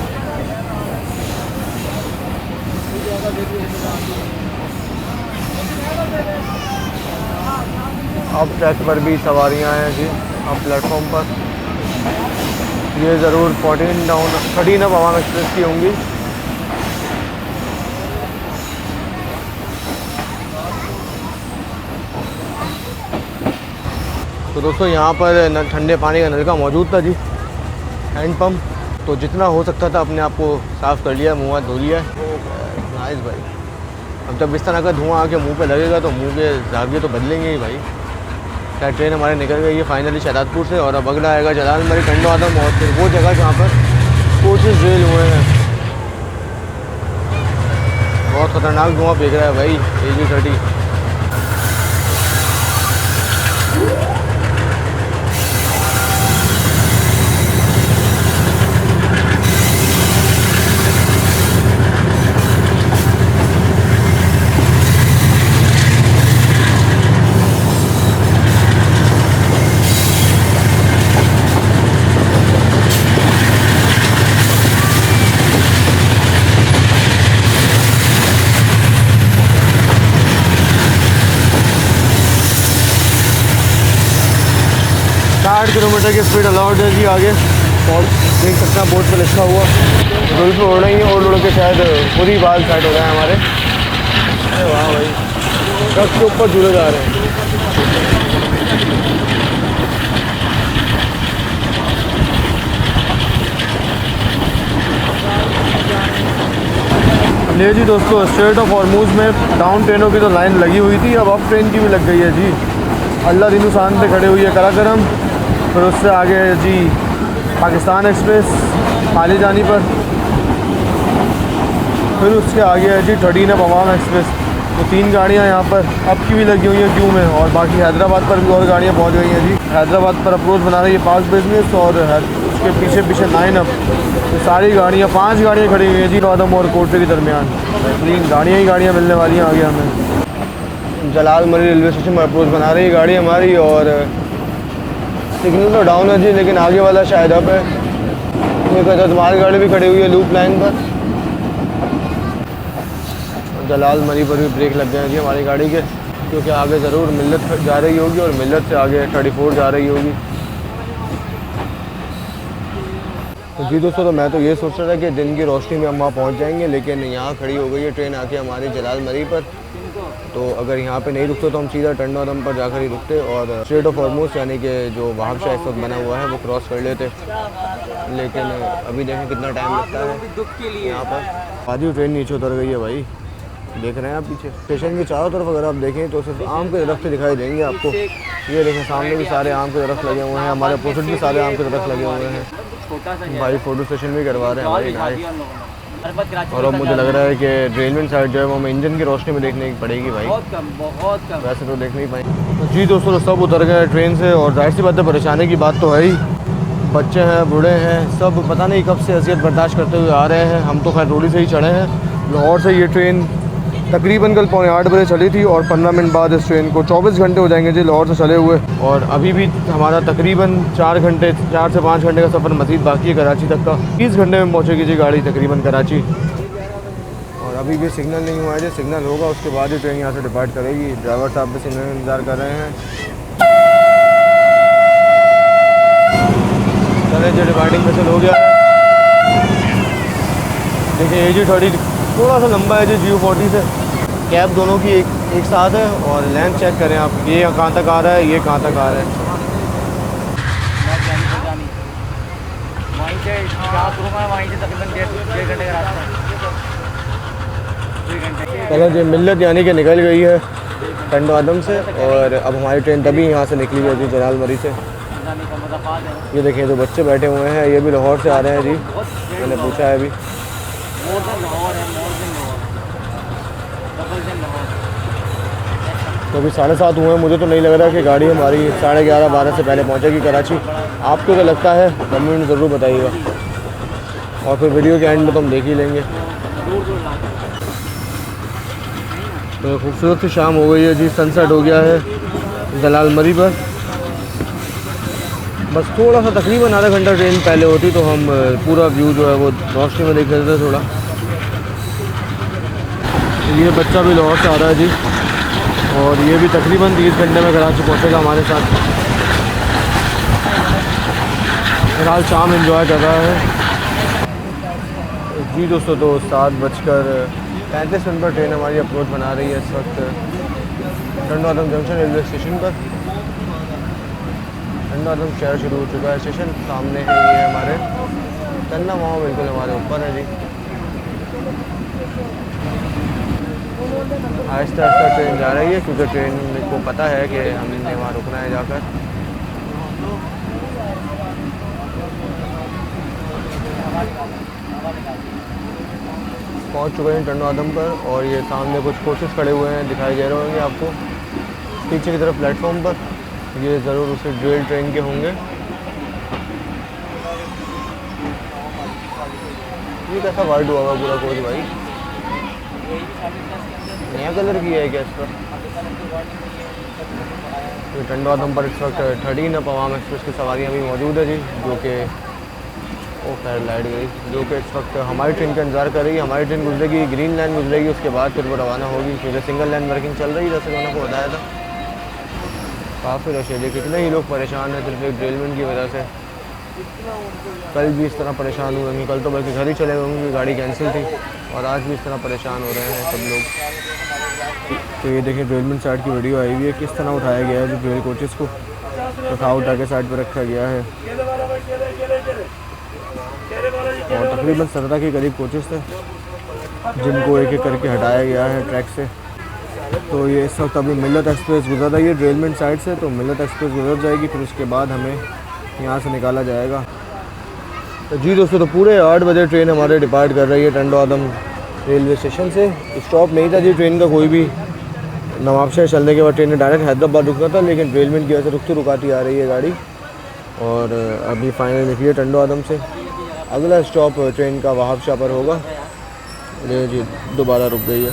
अब ट्रैक पर भी सवारियां हैं जी। अब प्लेटफॉर्म पर ये ज़रूर 13 अब अवाम एक्सप्रेस की होंगी। तो दोस्तों, यहाँ पर ठंडे पानी का नलका मौजूद था जी, हैंड पंप। तो जितना हो सकता था अपने आप को साफ़ कर लिया, मुँह हाथ धो लिया। नाइस भाई। अब जब इस तरह का धुआं आके मुंह पे लगेगा तो मुंह के जाविये तो बदलेंगे ही भाई। क्या ट्रेन हमारे निकल गई है फाइनली शहजादपुर से, और अब अगला आएगा जलाल मरी टंडो आदम, और फिर वो जगह जहाँ पर कोचेज़ रेल हुए हैं। बहुत ख़तरनाक धुआं फेंक रहा है भाई AG30। 60 किलोमीटर की स्पीड अलाउड है जी आगे। और देख सकते हैं बोर्ड पर लिखा हुआ। जुल्फ उड़ रही हैं और उड़ के शायद खुद ही बाल सेट हो रहे हैं हमारे। अरे वाह भाई, ट्रक के ऊपर झूले जा रहे हैं। ले जी दोस्तों, स्ट्रेट ऑफ हॉर्मूज में डाउन ट्रेनों की तो लाइन लगी हुई थी, अब अप ट्रेन की भी लग गई है जी। अल्लाह दिनुसान पे खड़े हुई है कराकरम, फिर उससे आगे जी पाकिस्तान एक्सप्रेस खाली जानी पर, फिर उसके आगे है जी 13 अप अवाम एक्सप्रेस। तो 3 गाड़ियाँ यहाँ पर अब की भी लगी हुई हैं क्यू में, और बाकी हैदराबाद पर भी और गाड़ियाँ पहुँच गई हैं जी। हैदराबाद पर अप्रोच बना रही है पाक बिजनेस, और उसके पीछे पीछे 9 अप। तो सारी गाड़ियाँ 5 गाड़ियाँ खड़ी हुई हैं जी आदम और कोटे के दरमियान। बेहतरीन गाड़ियाँ ही गाड़ियाँ मिलने वाली हैं आगे हमें। जलाल मरी रेलवे स्टेशन पर अप्रोच बना रही है गाड़ी हमारी, और सिग्नल तो डाउन है जी, लेकिन आगे वाला शायद अप है। एक माल गाड़ी भी खड़ी हुई है लूप लाइन पर। जलाल मरी पर भी ब्रेक लग गए हैं जी हमारी गाड़ी के, क्योंकि आगे ज़रूर मिल्लत जा रही होगी और मिल्लत से आगे 34 जा रही होगी। तो जी दोस्तों, तो मैं तो ये सोच रहा था कि दिन की रोशनी में हम वहाँ पहुँच जाएंगे, लेकिन यहाँ खड़ी हो गई है ट्रेन आके हमारी जलाल मरी पर। तो अगर यहाँ पे नहीं रुकते तो हम सीधा टंडोदम पर जाकर ही रुकते और स्ट्रेट ऑफ हॉर्मूज यानी कि जो वहाब शाह इस वक्त बना हुआ है वो क्रॉस कर लेते। लेकिन अभी देखें कितना टाइम लगता है यहाँ पर। आधी ट्रेन नीचे उतर गई है भाई, देख रहे हैं आप पीछे। स्टेशन के चारों तरफ अगर आप देखें तो सिर्फ आम के दरख्त दिखाई देंगे आपको। ये देखें सामने भी सारे आम के दरख्त लगे हुए हैं, हमारे अपोजिट भी सारे आम के दरख्त लगे हुए हैं। भाई फ़ोटो सेशन भी करवा रहे हैं हमारे भाई। और अब मुझे लग रहा है कि ड्रेनमेंट साइड जो है वो हमें इंजन की रोशनी में देखने की पड़ेगी भाई, बहुत कम। वैसे तो देख नहीं पाएंगे। तो जी दोस्तों, सब उतर गए ट्रेन से, और जाहिर सी बात है परेशानी की बात तो है ही। बच्चे हैं, बूढ़े हैं, सब पता नहीं कब से अज़ियत बर्दाश्त करते हुए आ रहे हैं। हम तो खैर रोडी से ही चढ़े हैं। लाहौर से ये ट्रेन तकरीबन कल 7:45 बजे चली थी, और 15 मिनट बाद इस ट्रेन को 24 घंटे हो जाएंगे जी लाहौर से चले हुए। और अभी भी हमारा तकरीबन 4 से 5 घंटे का सफ़र मज़ीद बाकी है कराची तक का। 30 घंटे में पहुँचेगी जी गाड़ी तकरीबन कराची। और अभी भी सिग्नल नहीं हुआ है जी, सिग्नल होगा उसके बाद ही ट्रेन यहाँ से डिपार्ट करेगी। ड्राइवर साहब भी सिग्नल इंतज़ार कर रहे हैं। चले जी, डिपार्टिंग पैसल हो गया। देखिए AG30 थोड़ा सा लंबा है जी GU40 से। कैब दोनों की एक साथ है, और लेंथ चेक करें आप, ये कहाँ तक आ रहा है, ये कहाँ तक आ रहा है। चलो जी, मिल्लत यानी कि निकल गई है टंडोदम से, और अब हमारी ट्रेन तभी यहाँ से निकली है जी जलाल मरी से। ये देखें जो बच्चे बैठे हुए हैं ये भी लाहौर से आ रहे हैं जी, मैंने पूछा है अभी। तो अभी 7:30 हुए हैं, मुझे तो नहीं लग रहा कि गाड़ी हमारी 11:30-12 से पहले पहुंचेगी कराची। आपको क्या लगता है कमेंट में ज़रूर बताइएगा, और फिर वीडियो के एंड में तो हम देख ही लेंगे। तो खूबसूरत सी शाम हो गई है जी, सनसेट हो गया है जलाल मरी पर। बस थोड़ा सा तकरीबन आधा घंटा ट्रेन पहले होती तो हम पूरा व्यू जो है वो रोशनी में देख लेते थोड़ा। ये बच्चा भी लाहौर से आ रहा है जी, और ये भी तकरीबन 30 घंटे में कराची पहुंचेगा हमारे साथ। फिलहाल शाम एंजॉय कर रहा है जी दोस्तों। तो 7:35 पर ट्रेन हमारी अप्रोच बना रही है इस वक्त टंडोदम जंक्शन रेलवे स्टेशन पर। टंडोदम शहर शुरू हो चुका है स्टेशन, सामने है ये हमारे टन्ना वहाँ बिल्कुल हमारे ऊपर है जी। आहिस्ता आहिस्ता ट्रेन जा रही है, क्योंकि ट्रेन को पता है कि हमने वहाँ रुकना है जाकर। पहुँच चुके हैं टंडोदम पर, और ये सामने कुछ कोचेस खड़े हुए हैं दिखाई दे रहे होंगे आपको पीछे की तरफ प्लेटफॉर्म पर। ये ज़रूर उसी ड्यूल ट्रेन के होंगे। ये कैसा वाइड हुआ पूरा कोच भाई, नया कलर किया है क्या इस पर। तो टंडोदम पर इस वक्त 13 अप अवाम एक्सप्रेस की सवारियाँ भी मौजूद है जी, जो कि ओ खैर लाइट गई, जो कि इस वक्त हमारी ट्रेन का इंतज़ार कर रही है। हमारी ट्रेन गुजरेगी, ग्रीन लाइन गुजरेगी, उसके बाद फिर वो रवाना होगी, क्योंकि सिंगल लाइन वर्किंग चल रही है जैसे मैंने आपको बताया था। काफ़ी रश है, कितने ही लोग परेशान हैं सिर्फ एक ड्रिलमेंट की वजह से। कल भी इस तरह परेशान हुए होंगे, कल तो बल्कि घर ही चले गए होंगे, गाड़ी कैंसिल थी, और आज भी इस तरह परेशान हो रहे हैं सब लोग। तो ये देखिए ड्रिलमेंट साइड की वीडियो आई हुई है, किस तरह उठाया गया है जो ड्रिल कोचेस को उठा के साइड पर रखा गया है। और तकरीबन 17 के करीब कोचेस थे जिनको एक एक करके हटाया गया है ट्रैक से। तो ये इस वक्त अभी मिल्लत एक्सप्रेस गुजर रही है ड्रिलमेंट साइड से, तो मिल्लत एक्सप्रेस गुजर जाएगी, फिर उसके बाद हमें यहाँ से निकाला जाएगा। तो जी दोस्तों, तो पूरे 8 बजे ट्रेन हमारे डिपार्ट कर रही है टंडो आदम रेलवे स्टेशन से। स्टॉप नहीं था जी ट्रेन का कोई भी, नवाबशाह चलने के बाद ट्रेन डायरेक्ट हैदराबाद रुकना था, लेकिन रेलमेंट की वजह से रुकती रुकाती आ रही है गाड़ी। और अभी फाइनल निकली है टंडो आदम से। अगला स्टॉप ट्रेन का वहाबशाह पर होगा। ये जी दोबारा रुक गई है।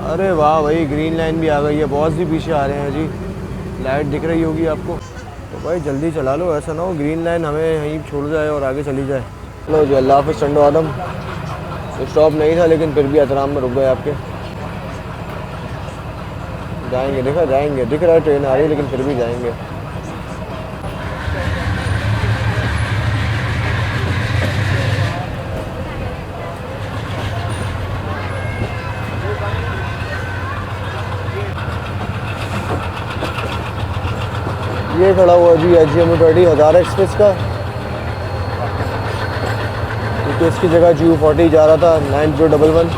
अरे वाह भाई, ग्रीन लाइन भी आ गई है, बॉस भी पीछे आ रहे हैं जी। लाइट दिख रही होगी आपको, तो भाई जल्दी चला लो, ऐसा ना हो ग्रीन लाइन हमें यहीं छोड़ जाए और आगे चली जाए। चलो जी, अल्लाह हाफ़िज़ टंडो आदम। तो स्टॉप नहीं था लेकिन फिर भी एहतराम में रुक गए आपके। जाएंगे, देखा जाएंगे, दिख रहा है ट्रेन आ रही है लेकिन फिर भी जाएंगे। ये खड़ा हुआ जी HGM 30 हज़ारा एक्सप्रेस का, क्योंकि इसकी जगह GU40 जा रहा था 9011।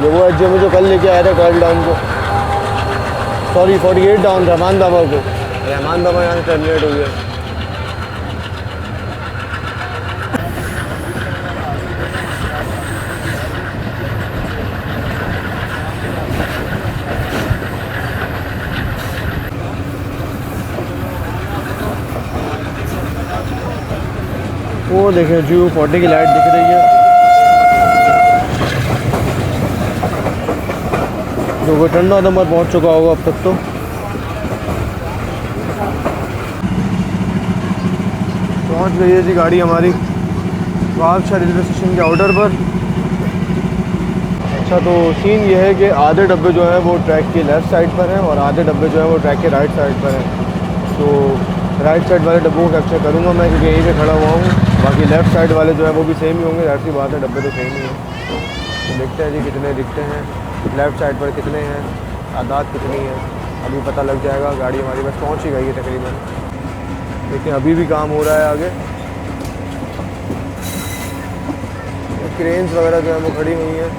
ये वो HGM जो कल लेके आया था 12 डाउन को, सॉरी 48 डाउन रहमान दामा को। रहमान दामा यहाँ से टर्मिनेट हुई है। वो देखें GU40 की लाइट दिख रही है, जो वो टंडो आदम पर पहुँच चुका होगा अब तक। तो पहुँच गई है जी गाड़ी हमारी वहाबशाह रेलवे स्टेशन के आउटर पर। अच्छा, तो सीन ये है कि आधे डब्बे जो हैं वो ट्रैक के लेफ़्ट साइड पर हैं और आधे डब्बे जो हैं वो ट्रैक के राइट साइड पर हैं। तो राइट साइड वाले डब्बों को कैप्चर करूँगा मैं, क्योंकि यहीं पे खड़ा हुआ हूँ। बाकी लेफ़्ट साइड वाले जो है वो भी सेम ही होंगे, ऐसी बात है, डब्बे तो सेम ही हैं। तो देखते हैं जी कितने दिखते हैं, लेफ़्ट साइड पर कितने हैं, तादाद कितनी है, अभी पता लग जाएगा। गाड़ी हमारी बस पहुँच ही गई है तकरीबन, लेकिन अभी भी काम हो रहा है आगे। क्रेन्स वगैरह जो है वो खड़ी हुई हैं।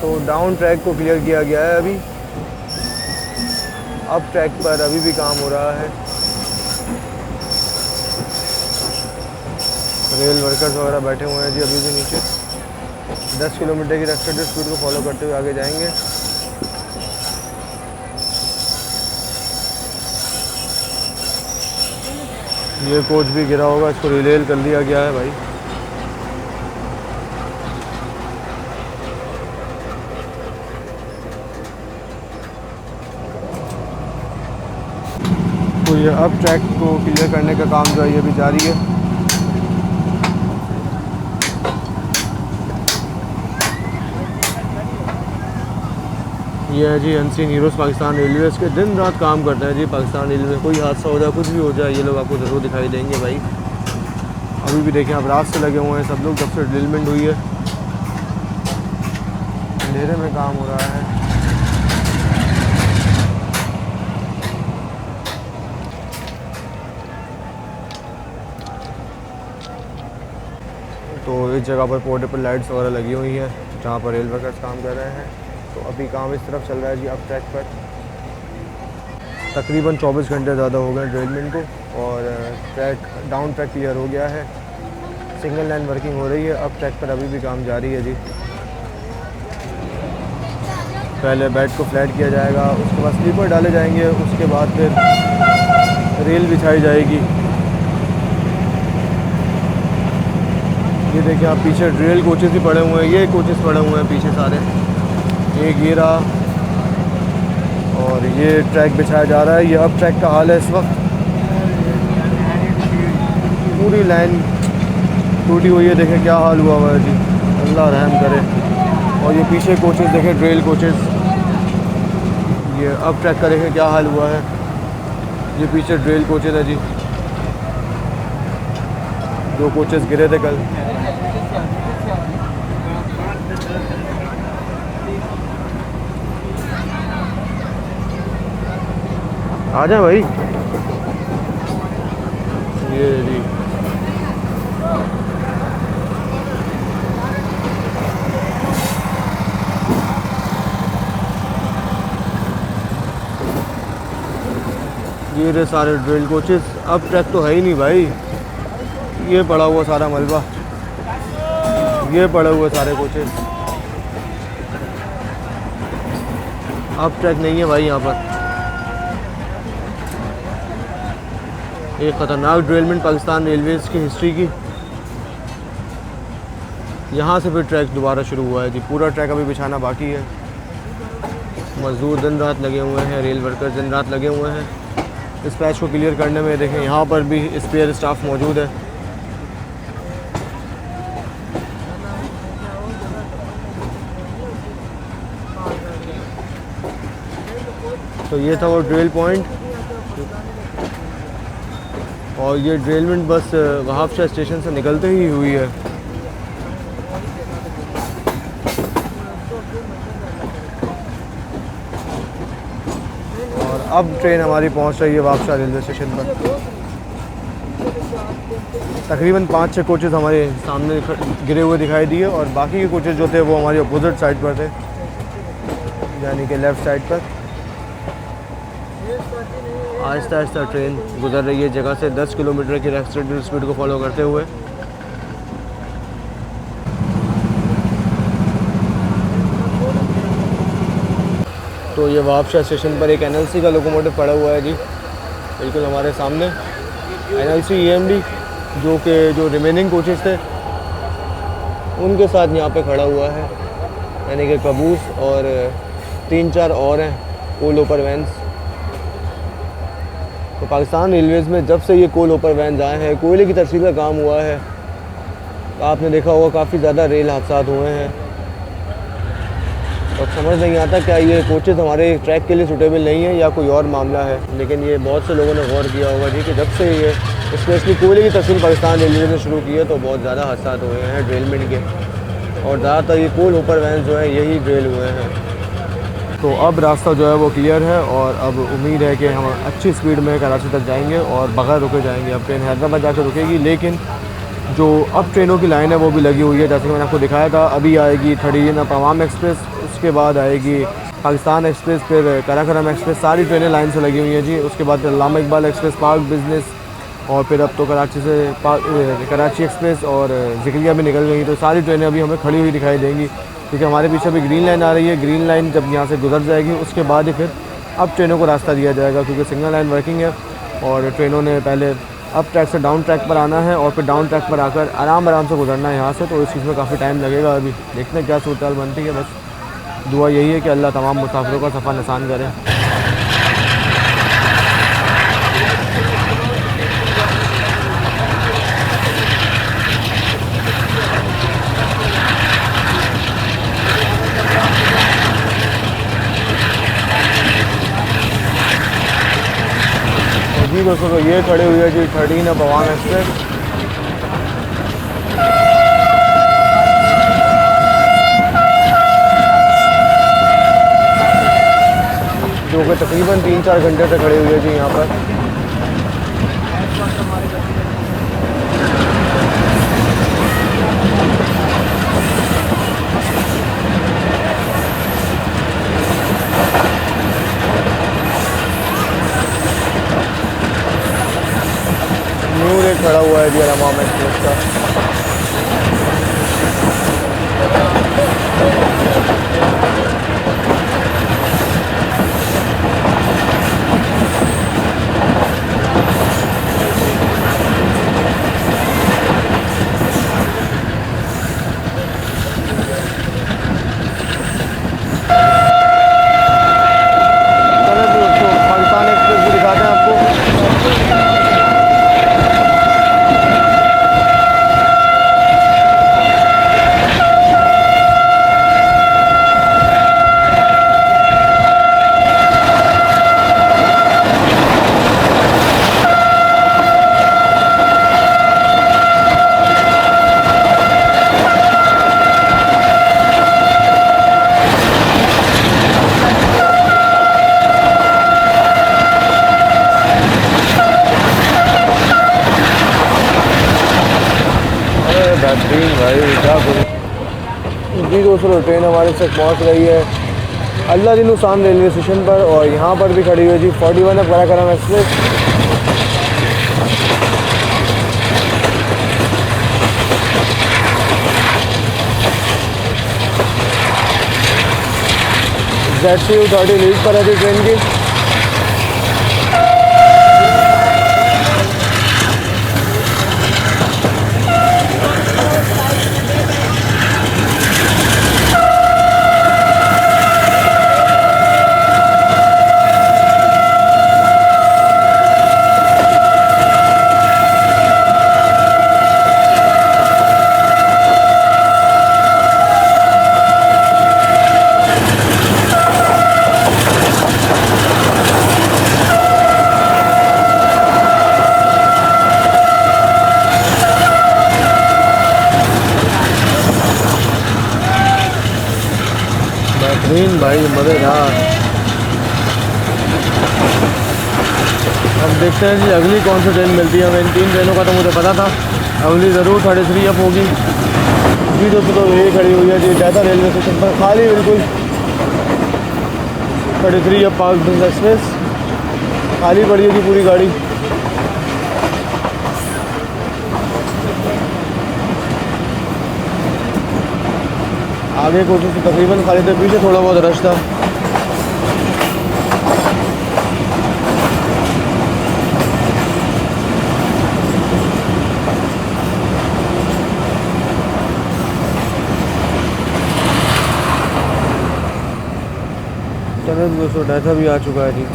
तो डाउन ट्रैक को क्लियर किया गया है अभी, अप ट्रैक पर अभी भी काम हो रहा है। रेल वर्कर्स वगैरह बैठे हुए हैं जी अभी भी नीचे। 10 किलोमीटर की रेस्ट्रिक्टेड स्पीड को फॉलो करते हुए आगे जाएंगे। ये कोच भी गिरा होगा, इसको रिलेल कर दिया गया है भाई। तो ये अब ट्रैक को क्लियर करने का काम जो है ये भी जारी है। ये है जी अनसीन हीरोज़ पाकिस्तान रेलवेज़ के, दिन रात काम करते हैं जी पाकिस्तान रेलवे। कोई हादसा हो जाए, कुछ भी हो जाए, ये लोग आपको ज़रूर दिखाई देंगे भाई। अभी भी देखें आप, रात से लगे हुए हैं सब लोग, जब से ड्रिलमेंट हुई है। अंधेरे में काम हो रहा है। तो इस जगह पर पोर्टेबल लाइट्स वगैरह लगी हुई हैं जहाँ पर रेल वर्कर्स काम कर रहे हैं। तो अभी काम इस तरफ चल रहा है जी, अब ट्रैक पर तकरीबन 24 घंटे ज़्यादा हो गए ड्रिलमेंट को, और ट्रैक डाउन ट्रैक क्लियर हो गया है। सिंगल लाइन वर्किंग हो रही है, अब ट्रैक पर अभी भी काम जारी है जी। पहले बेड को फ्लैट किया जाएगा, उसके बाद स्लीपर डाले जाएंगे, उसके बाद फिर रेल बिछाई जाएगी। ये देखिए आप पीछे रेल कोचेस भी पड़े हुए हैं, ये कोचेस पड़े हुए हैं पीछे सारे, ये गिरा, और ये ट्रैक बिछाया जा रहा है। ये अब ट्रैक का हाल है इस वक्त, पूरी लाइन टूटी हुई है। देखें क्या हाल हुआ हुआ है जी, अल्लाह रहम करे। और ये पीछे कोचेस देखें, रेल कोचेस ये अब ट्रैक का देखें क्या हाल हुआ है। ये पीछे रेल कोचेज है जी, 2 कोचेस गिरे थे कल। आ जाए भाई। ये जी ये रहे सारे ड्रिल कोचेस। अब ट्रैक तो है ही नहीं भाई, ये पड़ा हुआ सारा मलबा, ये पड़े हुए सारे कोचेस। अब ट्रैक नहीं है भाई यहाँ पर। एक ख़तरनाक ड्रिलमेंट पाकिस्तान रेलवेज़ की हिस्ट्री की। यहाँ से फिर ट्रैक दोबारा शुरू हुआ है जी। पूरा ट्रैक अभी बिछाना बाकी है। मज़दूर दिन रात लगे हुए हैं, रेल वर्कर्स दिन रात लगे हुए हैं इस पैच को क्लियर करने में। देखें यहाँ पर भी स्पेयर स्टाफ मौजूद है। तो ये था वो ड्रिल पॉइंट, और ये ड्रिलमेंट बस वहाब शाह स्टेशन से निकलते ही हुई है। और अब ट्रेन हमारी पहुंच रही है वहाब शाह रेलवे स्टेशन पर। तकरीबन 5-6 कोचेज़ हमारे सामने गिरे हुए दिखाई दिए, और बाकी के कोचेज़ जो थे वो हमारी अपोजिट साइड पर थे, यानी कि लेफ़्ट साइड पर। आहिस्ता आहिस्ता ट्रेन गुजर रही है जगह से 10 किलोमीटर की रेस्ट्रिक्टेड स्पीड को फॉलो करते हुए। तो ये वहाब शाह स्टेशन पर एक NLC का लोकोमोटिव पड़ा हुआ है जी, बिल्कुल हमारे सामने। NLC EMD जो रिमेनिंग कोचेस थे उनके साथ यहाँ पे खड़ा हुआ है, यानी कि कबूस और 3-4 और हैं कोल ओपर वैन्स। तो पाकिस्तान रेलवेज़ में जब से ये कोल ओपर वैन्स आए हैं, कोयले की तरसील का काम हुआ है, आपने देखा होगा काफ़ी ज़्यादा रेल हादसा हुए हैं। और समझ नहीं आता क्या ये कोचेज़ हमारे ट्रैक के लिए सूटेबल नहीं है या कोई और मामला है। लेकिन ये बहुत से लोगों ने गौर किया होगा जी कि जब से ये स्पेशली कोयले की तरसील पाकिस्तान रेलवे ने शुरू की है तो बहुत ज़्यादा हादसा हुए हैं ड्रिलमेंट के, और ज़्यादातर ये कोल ओपर वैन्स जो है यही ड्रिल हुए हैं। तो अब रास्ता जो है वो क्लियर है, और अब उम्मीद है कि हम अच्छी स्पीड में कराची तक जाएंगे और बगैर रुके जाएंगे। अब ट्रेन हैदराबाद जाकर रुकेगी, लेकिन जो अब ट्रेनों की लाइन है वो भी लगी हुई है, जैसे कि मैंने आपको दिखाया था। अभी आएगी 13 अवाम एक्सप्रेस, उसके बाद आएगी पाकिस्तान एक्सप्रेस, फिर कराकरम एक्सप्रेस, सारी ट्रेनें लाइन से लगी हुई हैं जी। उसके बाद फिर अल्लामा इकबाल एक्सप्रेस, पार्क बिज़नेस, और फिर अब तो कराची से कराची एक्सप्रेस और ज़िक्रिया भी निकल गई। तो सारी ट्रेनें अभी हमें खड़ी हुई दिखाई देंगी, क्योंकि हमारे पीछे अभी ग्रीन लाइन आ रही है। ग्रीन लाइन जब यहाँ से गुजर जाएगी उसके बाद ही फिर अब ट्रेनों को रास्ता दिया जाएगा, क्योंकि सिग्नल लाइन वर्किंग है और ट्रेनों ने पहले अप ट्रैक से डाउन ट्रैक पर आना है और फिर डाउन ट्रैक पर आकर आराम से गुजरना है यहाँ से। तो इस चीज़ में काफ़ी टाइम लगेगा। अभी देखते हैं क्या सूरत हाल बनती है। बस दुआ यही है कि अल्लाह तमाम मुसाफिरों का सफ़र आसान करे। जी दोस्तों, तो ये खड़े हुए हैं जी 13 अवाम एक्सप्रेस। जो कि तकरीबन 3-4 घंटे से खड़े हुए हैं जी यहाँ पर। न्यू रेट खड़ा हुआ है जी अवाम एक्सप्रेस का। पाकिस्तान एक्सप्रेस भी दिखाते हैं आपको। दोस्तों ट्रेन हमारे तक पहुंच रही है अल्लाह जी नुसान रेलवे स्टेशन पर, और यहाँ पर भी खड़ी हुई है जी 41 है बराकरम एक्सप्रेस। ZCU30 लीड पर है जी ट्रेन की। बेहतरीन भाई, मज़ेदार। अब देखते हैं जी अगली कौन सी ट्रेन मिलती है हमें। इन 3 ट्रेनों का तो मुझे पता था, अगली ज़रूर 33 अब होगी जी। दोस्तों तो यही खड़ी हुई है जी डेटा रेलवे स्टेशन पर, खाली बिल्कुल। 33 अब पाक बिजनेस एक्सप्रेस खाली पड़ी है जी पूरी गाड़ी। आगे कोशिश तो तकरीबन खाली थे, पीछे थोड़ा बहुत रश था। चलो दोस्तों डाटा भी आ चुका है जी।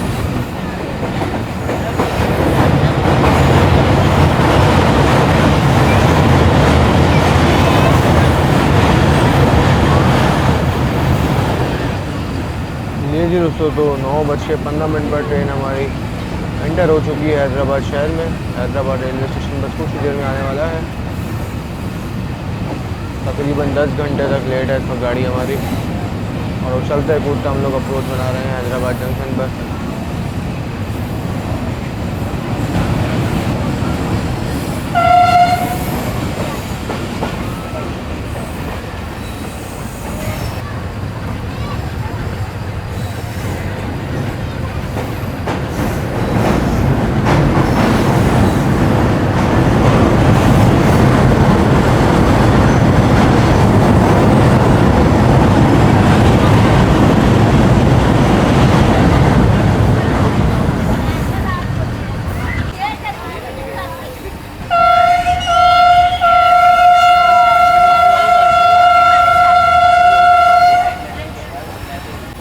जी दोस्तों तो 9:15 पर ट्रेन हमारी एंटर हो चुकी है हैदराबाद शहर में। हैदराबाद रेलवे स्टेशन बस कुछ ही देर में आने वाला है। तकरीबन 10 घंटे तक लेट है इस वक्त गाड़ी हमारी, और वो चलते कूदते हम लोग अप्रोच बना रहे हैं हैदराबाद जंक्शन पर।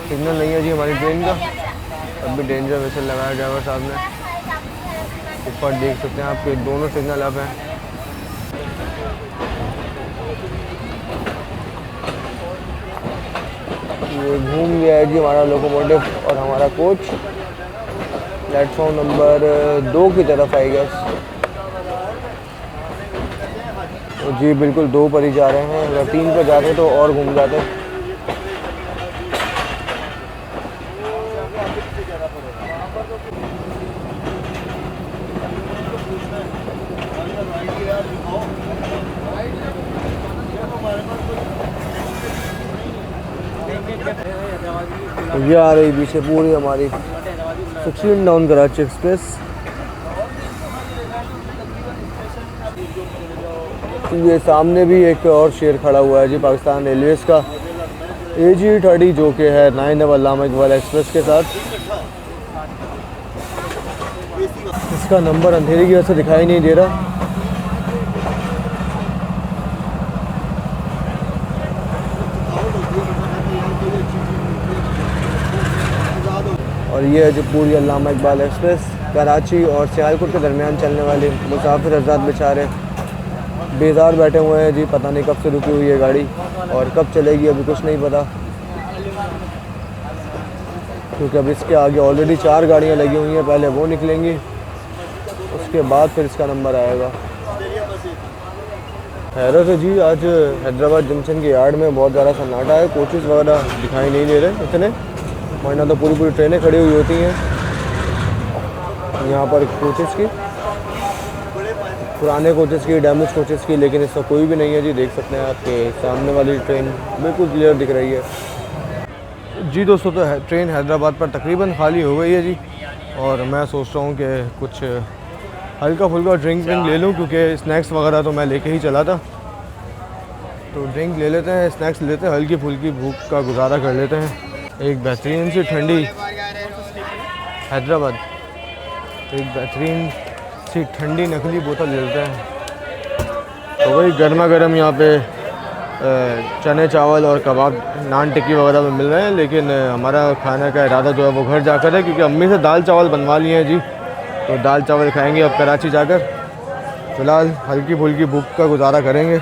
सिग्नल नहीं है जी हमारी ट्रेन का, तब भी डेंजर वैसे लगाया ड्राइवर साहब ने। ऊपर देख सकते हैं आपके दोनों सिग्नल अप हैं। ये घूम गया है जी हमारा लोकोमोटिव और हमारा कोच प्लेटफॉर्म नंबर 2 की तरफ आई गया। तो जी बिल्कुल 2 पर ही जा रहे हैं, अगर 3 पर जाते तो और घूम जाते। ये आ रही पीछे पूरी हमारी 16 डाउन कराची एक्सप्रेस। ये सामने भी एक और शेर खड़ा हुआ है जी पाकिस्तान रेलवेज का AG30, जो कि है 9 अल्लामा इकबाल एक्सप्रेस के साथ। इसका नंबर अंधेरे की वजह से दिखाई नहीं दे रहा। और ये है जो पूरी अल्लामा इकबाल एक्सप्रेस कराची और सियालकोट के दरमियान चलने वाली। मुसाफिर हज़रात बेचारे बेजार बैठे हुए हैं जी, पता नहीं कब से रुकी हुई है गाड़ी और कब चलेगी अभी कुछ नहीं पता, क्योंकि अब इसके आगे ऑलरेडी 4 गाड़ियाँ लगी हुई हैं। पहले वो निकलेंगी, उसके बाद फिर इसका नंबर आएगा। हैरत है जी, आज हैदराबाद जंक्शन के यार्ड में बहुत ज़्यादा सन्नाटा है। कोचेस वगैरह दिखाई नहीं दे रहे इतने, वरना तो पूरी ट्रेनें खड़ी हुई होती हैं यहाँ पर कोचेस की। पुराने कोचेस की, डैमेज कोचेस की, लेकिन इसका कोई भी नहीं है जी। देख सकते हैं आपके सामने वाली ट्रेन बिल्कुल क्लियर दिख रही है जी। दोस्तों तो ट्रेन हैदराबाद पर तकरीबन खाली हो गई है जी, और मैं सोच रहा हूँ कि कुछ हल्का फुल्का ड्रिंक ले लूँ, क्योंकि स्नैक्स वगैरह तो मैं लेके ही चला था। तो ड्रिंक ले लेते हैं, स्नैक्स लेते हैं, हल्की फुल्की भूख का गुजारा कर लेते हैं। एक बेहतरीन सी ठंडी हैदराबाद, एक बेहतरीन सी ठंडी नकली बोतल ले लेते हैं। तो वही गर्मा गर्म यहाँ पे चने चावल और कबाब, नान टिक्की वगैरह में मिल रहे हैं, लेकिन हमारा खाने का इरादा जो है वो घर जाकर है, क्योंकि अम्मी से दाल चावल बनवा लिए हैं जी। तो दाल चावल खाएंगे अब कराची जाकर। फ़िलहाल हल्की फुल्की भूख का गुजारा करेंगे।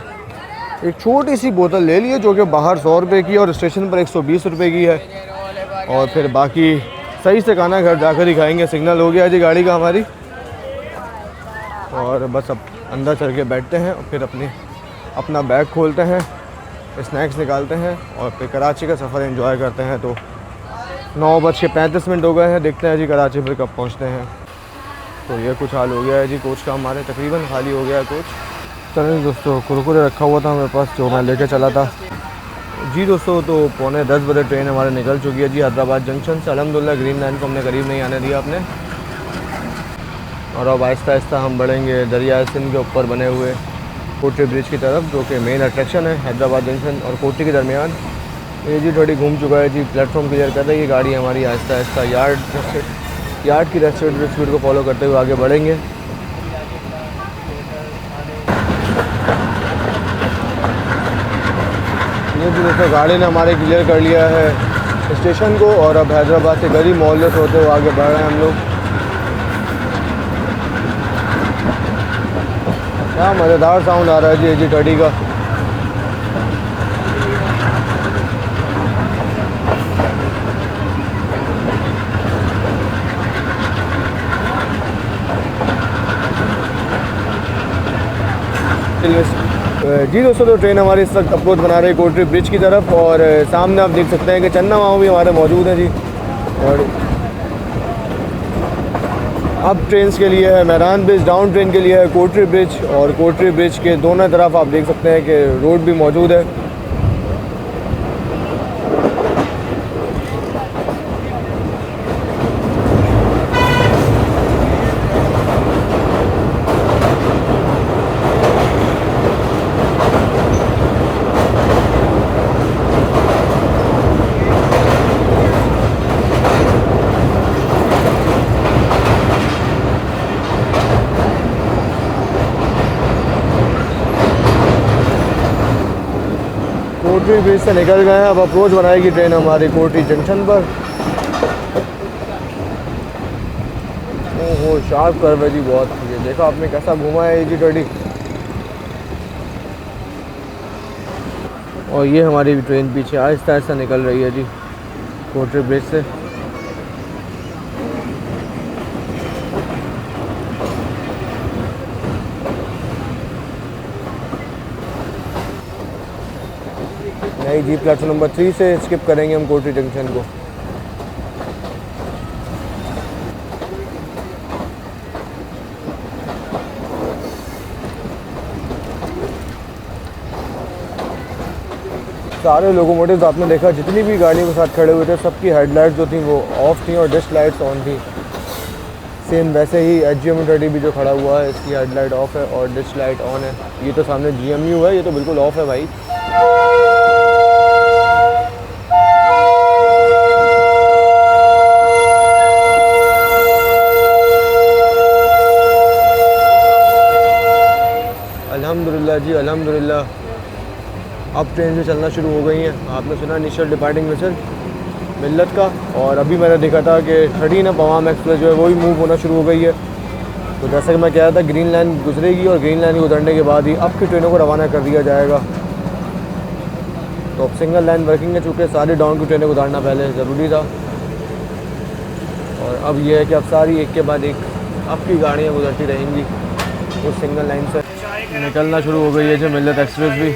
एक छोटी सी बोतल ले लिए जो कि बाहर 100 रुपये की और स्टेशन पर 120 रुपये की है, और फिर बाकी सही से खाना घर जाकर ही खाएंगे। सिग्नल हो गया जी गाड़ी का हमारी, और बस अब अंदर चल के बैठते हैं और फिर अपना बैग खोलते हैं, स्नैक्स निकालते हैं और फिर कराची का सफ़र एंजॉय करते हैं। तो 9:35 हो गए हैं, देखते हैं जी कराची फिर कब पहुंचते हैं। तो ये कुछ हाल हो गया है जी कोच का, हमारे तकरीबन खाली हो गया है कोच। चलिए दोस्तों, कुरकुरे रखा हुआ था मेरे पास जो मैं लेके चला था जी। दोस्तों तो 9:45 बजे ट्रेन हमारे निकल चुकी है जी हैदराबाद जंक्शन से। अल्हम्दुलिल्लाह ग्रीन लाइन को हमने करीब नहीं आने दिया अपने, और अब आहिस्ता आहिस्ता हम बढ़ेंगे दरिया सिंध के ऊपर बने हुए कोटी ब्रिज की तरफ, जो कि मेन अट्रैक्शन है हैदराबाद जंक्शन और कोटी के दरमियान। ये जी थोड़ी घूम चुका है जी, प्लेटफॉर्म क्लियर कर रही है गाड़ी हमारी। आहिस्ता आहिस्ता यार्ड की रेस्टोरेंट स्पीड को फॉलो करते हुए आगे बढ़ेंगे। ये भी दोस्तों गाड़ी ने हमारे क्लियर कर लिया है स्टेशन को, और अब हैदराबाद से गली मोहल्ले से होते हुए आगे बढ़ रहे हैं हम लोग। क्या मज़ेदार साउंड आ रहा है जी गाड़ी का। जी दोस्तों तो ट्रेन हमारी इस वक्त अप्रोच बना रही है कोटरी ब्रिज की तरफ, और सामने आप देख सकते हैं कि चन्ना माओ भी हमारे मौजूद हैं जी। और अप ट्रेन्स के लिए है मेहरान ब्रिज, डाउन ट्रेन के लिए है कोटरी ब्रिज, और कोटरी ब्रिज के दोनों तरफ आप देख सकते हैं कि रोड भी मौजूद है। कोटरी ब्रिज से निकल गए हैं, अब अप्रोच बनाएगी ट्रेन हमारी कोटरी जंक्शन पर। ओहो शार्प कर्व है जी बहुत, ये देखा आपने कैसा घुमा है जी गाड़ी। और ये हमारी ट्रेन पीछे आहिस्ता आहिस्ता निकल रही है जी कोटरी ब्रिज से। नहीं जी, प्लेटफॉर्म नंबर 3 से स्किप करेंगे हम कोटरी जंक्शन को। सारे लोकोमोटिव्स आपने देखा, जितनी भी गाड़ियों के साथ खड़े हुए थे सबकी हेडलाइट जो थी वो ऑफ थी और डिस्क लाइट्स ऑन थी। सेम वैसे ही HGM30 भी जो खड़ा हुआ है इसकी हेडलाइट ऑफ है और डिस्क लाइट ऑन है। ये तो सामने GMU है, ये तो बिल्कुल ऑफ है भाई। अल्हम्दुलिल्लाह जी अल्हम्दुलिल्लाह, अब ट्रेन से चलना शुरू हो गई हैं। आपने सुना इनिशियल डिपार्टिंग विसल मिल्लत का, और अभी मैंने देखा था कि 13 पवाम एक्सप्रेस जो है वो भी मूव होना शुरू हो गई है। तो जैसा कि मैं कह रहा था ग्रीन लाइन गुजरेगी और ग्रीन लाइन गुजरने के बाद ही अब की ट्रेनों को रवाना कर दिया जाएगा। तो अब सिंगल लाइन वर्किंग है, चूँकि सारी डाउन की ट्रेनें गुजारना पहले ज़रूरी था, और अब यह है कि अब सारी एक के बाद एक अब की गाड़ियाँ गुजरती रहेंगी उस सिंगल लाइन से। निकलना शुरू हो गई है जो मिल्लत एक्सप्रेस भी।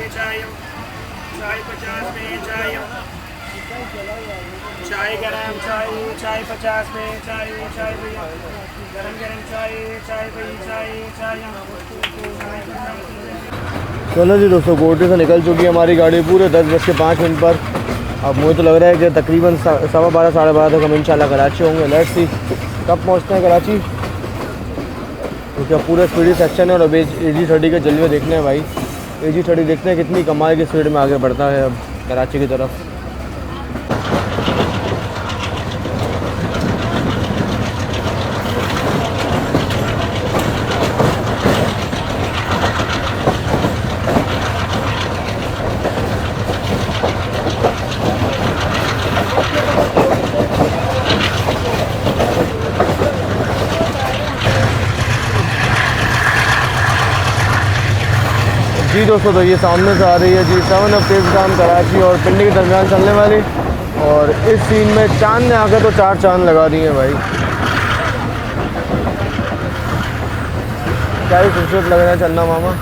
चाय चाय गरम, चाय 50 में, चाय भैया, गरम गरम चाय भैया, चाय। चलो जी दोस्तों, कोटे से निकल चुकी है हमारी गाड़ी पूरे 10:05 पर। अब मुझे तो लग रहा है कि तकरीबन 12:15 साढ़े 12 तक हम इंशाल्लाह कराची होंगे। लेट्स सी कब पहुंचते हैं कराची, क्योंकि अब पूरा स्पीडी सेक्शन है। और अब AG30 के जलवे देखने हैं भाई। AG30 देखते हैं कितनी कमाल की स्पीड में आगे बढ़ता है अब कराची की तरफ। जी दोस्तों, तो ये सामने से आ रही है G7 अब तेज़ काम कराची और पिंडी के दरमियान चलने वाली। और इस सीन में चांद ने आकर तो 4 चांद लगा दिए हैं भाई। क्या ही खूबसूरत लग रहा है चलना मामा।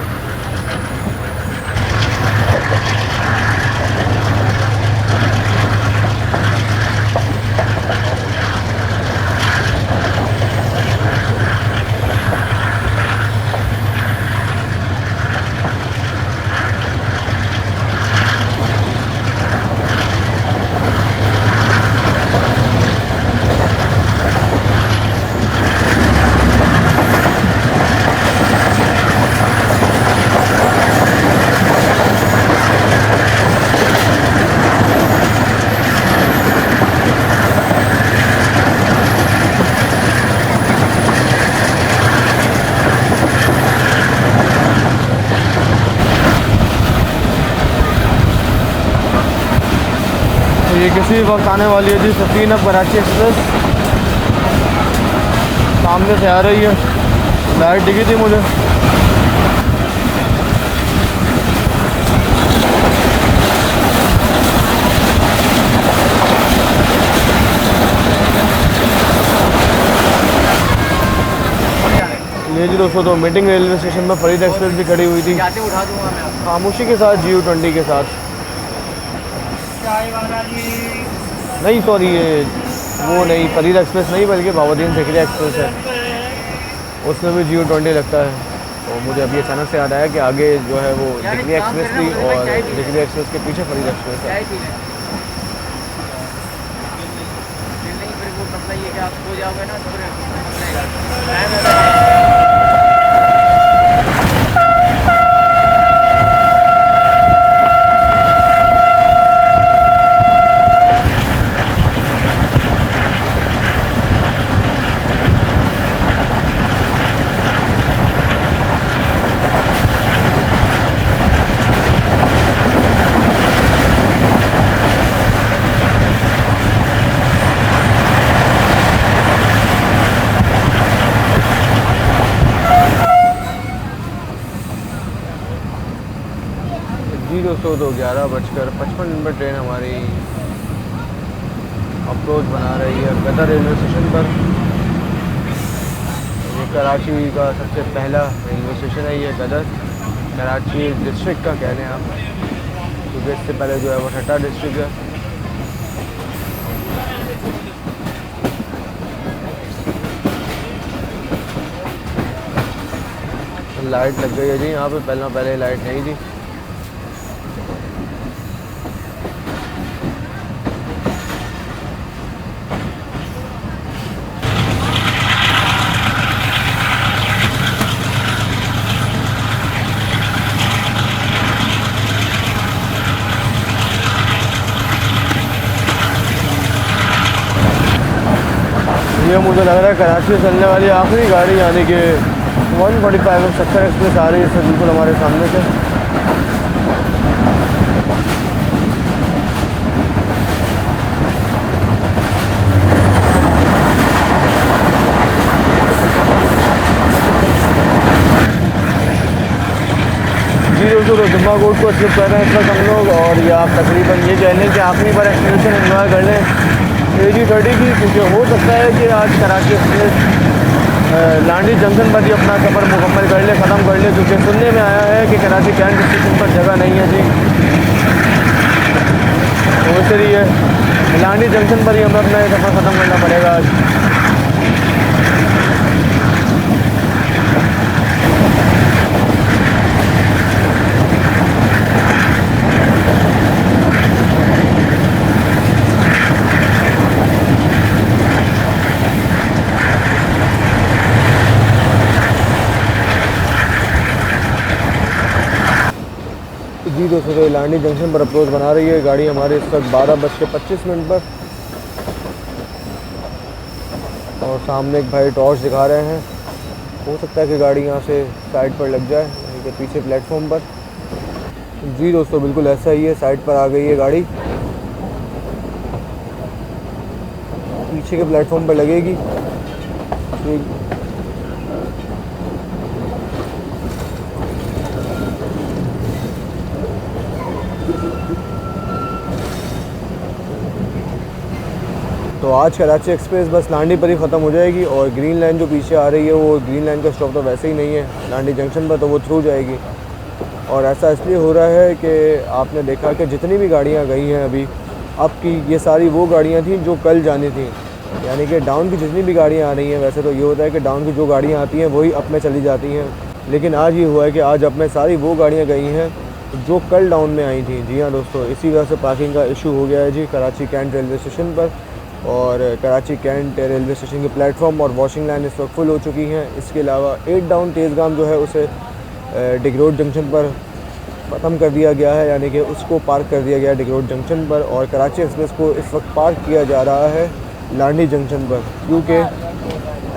ये किसी वक्त आने वाली है जी 15 अब कराची एक्सप्रेस। सामने से आ रही है, लाइट दिखी थी मुझे। ये जी दोस्तों, तो मीटिंग रेलवे स्टेशन में फरीद एक्सप्रेस भी खड़ी हुई थी खामोशी के साथ, GU20 के साथ। चाय वाला जी। नहीं सॉरी, ये वो नहीं, फरीद एक्सप्रेस नहीं बल्कि बाबुद्दीन ज़िक्रिया एक्सप्रेस है, उसमें भी GU20 लगता है। तो मुझे अभी अचानक से याद आया कि आगे जो है वो ज़िक्रिया एक्सप्रेस थी और ज़िक्रिया एक्सप्रेस के पीछे फरीद एक्सप्रेस है। जी दोस्तों, तो 11:55 पर ट्रेन हमारी अप्रोच बना रही है गदर रेलवे स्टेशन पर। ये कराची का सबसे पहला रेलवे स्टेशन है ये गदर। कराची डिस्ट्रिक्ट का कह लें आप, क्योंकि इससे पहले जो है वो ठट्टा डिस्ट्रिक्ट है। लाइट लग गई है जी यहाँ पे, पहले लाइट नहीं थी। ये मुझे लग रहा है कराची से चलने वाली आखिरी गाड़ी, यानी कि 145 सक्कर एक्सप्रेस आ रही है इससे बिल्कुल हमारे सामने से। जी दोस्तों, तो जुम्मा कोट को स्लिप कर रहे हैं इस वक्त हम लोग। और ये आप तकरीबन ये कह लें कि आखिरी बार एक्सपीरियंस इन्जॉय कर लें AG30 की, क्योंकि हो सकता है कि आज कराची एक्सप्रेस लांडी जंक्शन पर ही अपना सफ़र मुकम्मल कर ले, ख़त्म कर ले, क्योंकि सुनने में आया है कि कराची कैंट स्टेशन पर जगह नहीं है जी। तो इसलिए लांडी जंक्शन पर ही हमें अपना सफ़र ख़त्म करना पड़ेगा आज। जी दोस्तों, तो लांडी जंक्शन पर अप्रोच बना रही है गाड़ी हमारे इस वक्त 12:25 पर। और सामने एक भाई टॉर्च दिखा रहे हैं, हो सकता है कि गाड़ी यहाँ से साइड पर लग जाए, यहीं के पीछे प्लेटफॉर्म पर। जी दोस्तों, बिल्कुल ऐसा ही है, साइड पर आ गई है गाड़ी, पीछे के प्लेटफॉर्म पर लगेगी। तो आज कराची एक्सप्रेस बस लांडी पर ही ख़त्म हो जाएगी और ग्रीन लाइन जो पीछे आ रही है वो ग्रीन लाइन का स्टॉप तो वैसे ही नहीं है लांडी जंक्शन पर, तो वो थ्रू जाएगी। और ऐसा इसलिए हो रहा है कि आपने देखा कि जितनी भी गाड़ियाँ गई हैं अभी अब की, ये सारी वो गाड़ियाँ थी जो कल जानी थी। यानी कि डाउन की जितनी भी गाड़ियाँ आ रही हैं, वैसे तो ये होता है कि डाउन की जो गाड़ियाँ आती हैं वही अप में चली जाती हैं, लेकिन आज ये हुआ है कि आज अप में सारी वो गाड़ियाँ गई हैं जो कल डाउन में आई थी। जी हाँ दोस्तों, इसी वजह से पार्किंग का इशू हो गया है जी कराची कैंट रेलवे स्टेशन पर। और कराची कैंट रेलवे स्टेशन के प्लेटफॉर्म और वॉशिंग लाइन इस वक्त फुल हो चुकी हैं। इसके अलावा 8 डाउन तेज़गाम जो है उसे डिग रोड जंक्शन पर ख़त्म कर दिया गया है, यानी कि उसको पार्क कर दिया गया है डिग रोड जंक्शन पर। और कराची एक्सप्रेस को इस वक्त पार्क किया जा रहा है लांडी जंक्शन पर, क्योंकि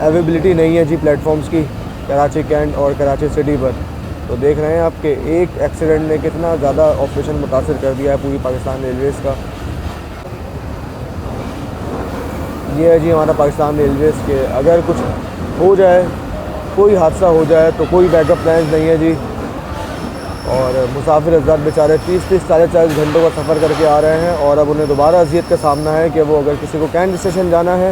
अवेलेबिलिटी नहीं है जी प्लेटफॉर्म्स की कराची कैंट और कराची सिटी पर। तो देख रहे हैं आप कि एक एक्सीडेंट ने कितना ज़्यादा ऑपरेशन मुतासर कर दिया है पूरी पाकिस्तान रेलवेज़ का। ये है जी हमारा पाकिस्तान रेलवेज़ के अगर कुछ हो जाए, कोई हादसा हो जाए तो कोई बैकअप प्लान नहीं है जी। और मुसाफिर हज़रात बेचारे 30-30, 40 घंटों का सफ़र करके आ रहे हैं और अब उन्हें दोबारा अज़ियत का सामना है कि वो अगर किसी को कैंट स्टेशन जाना है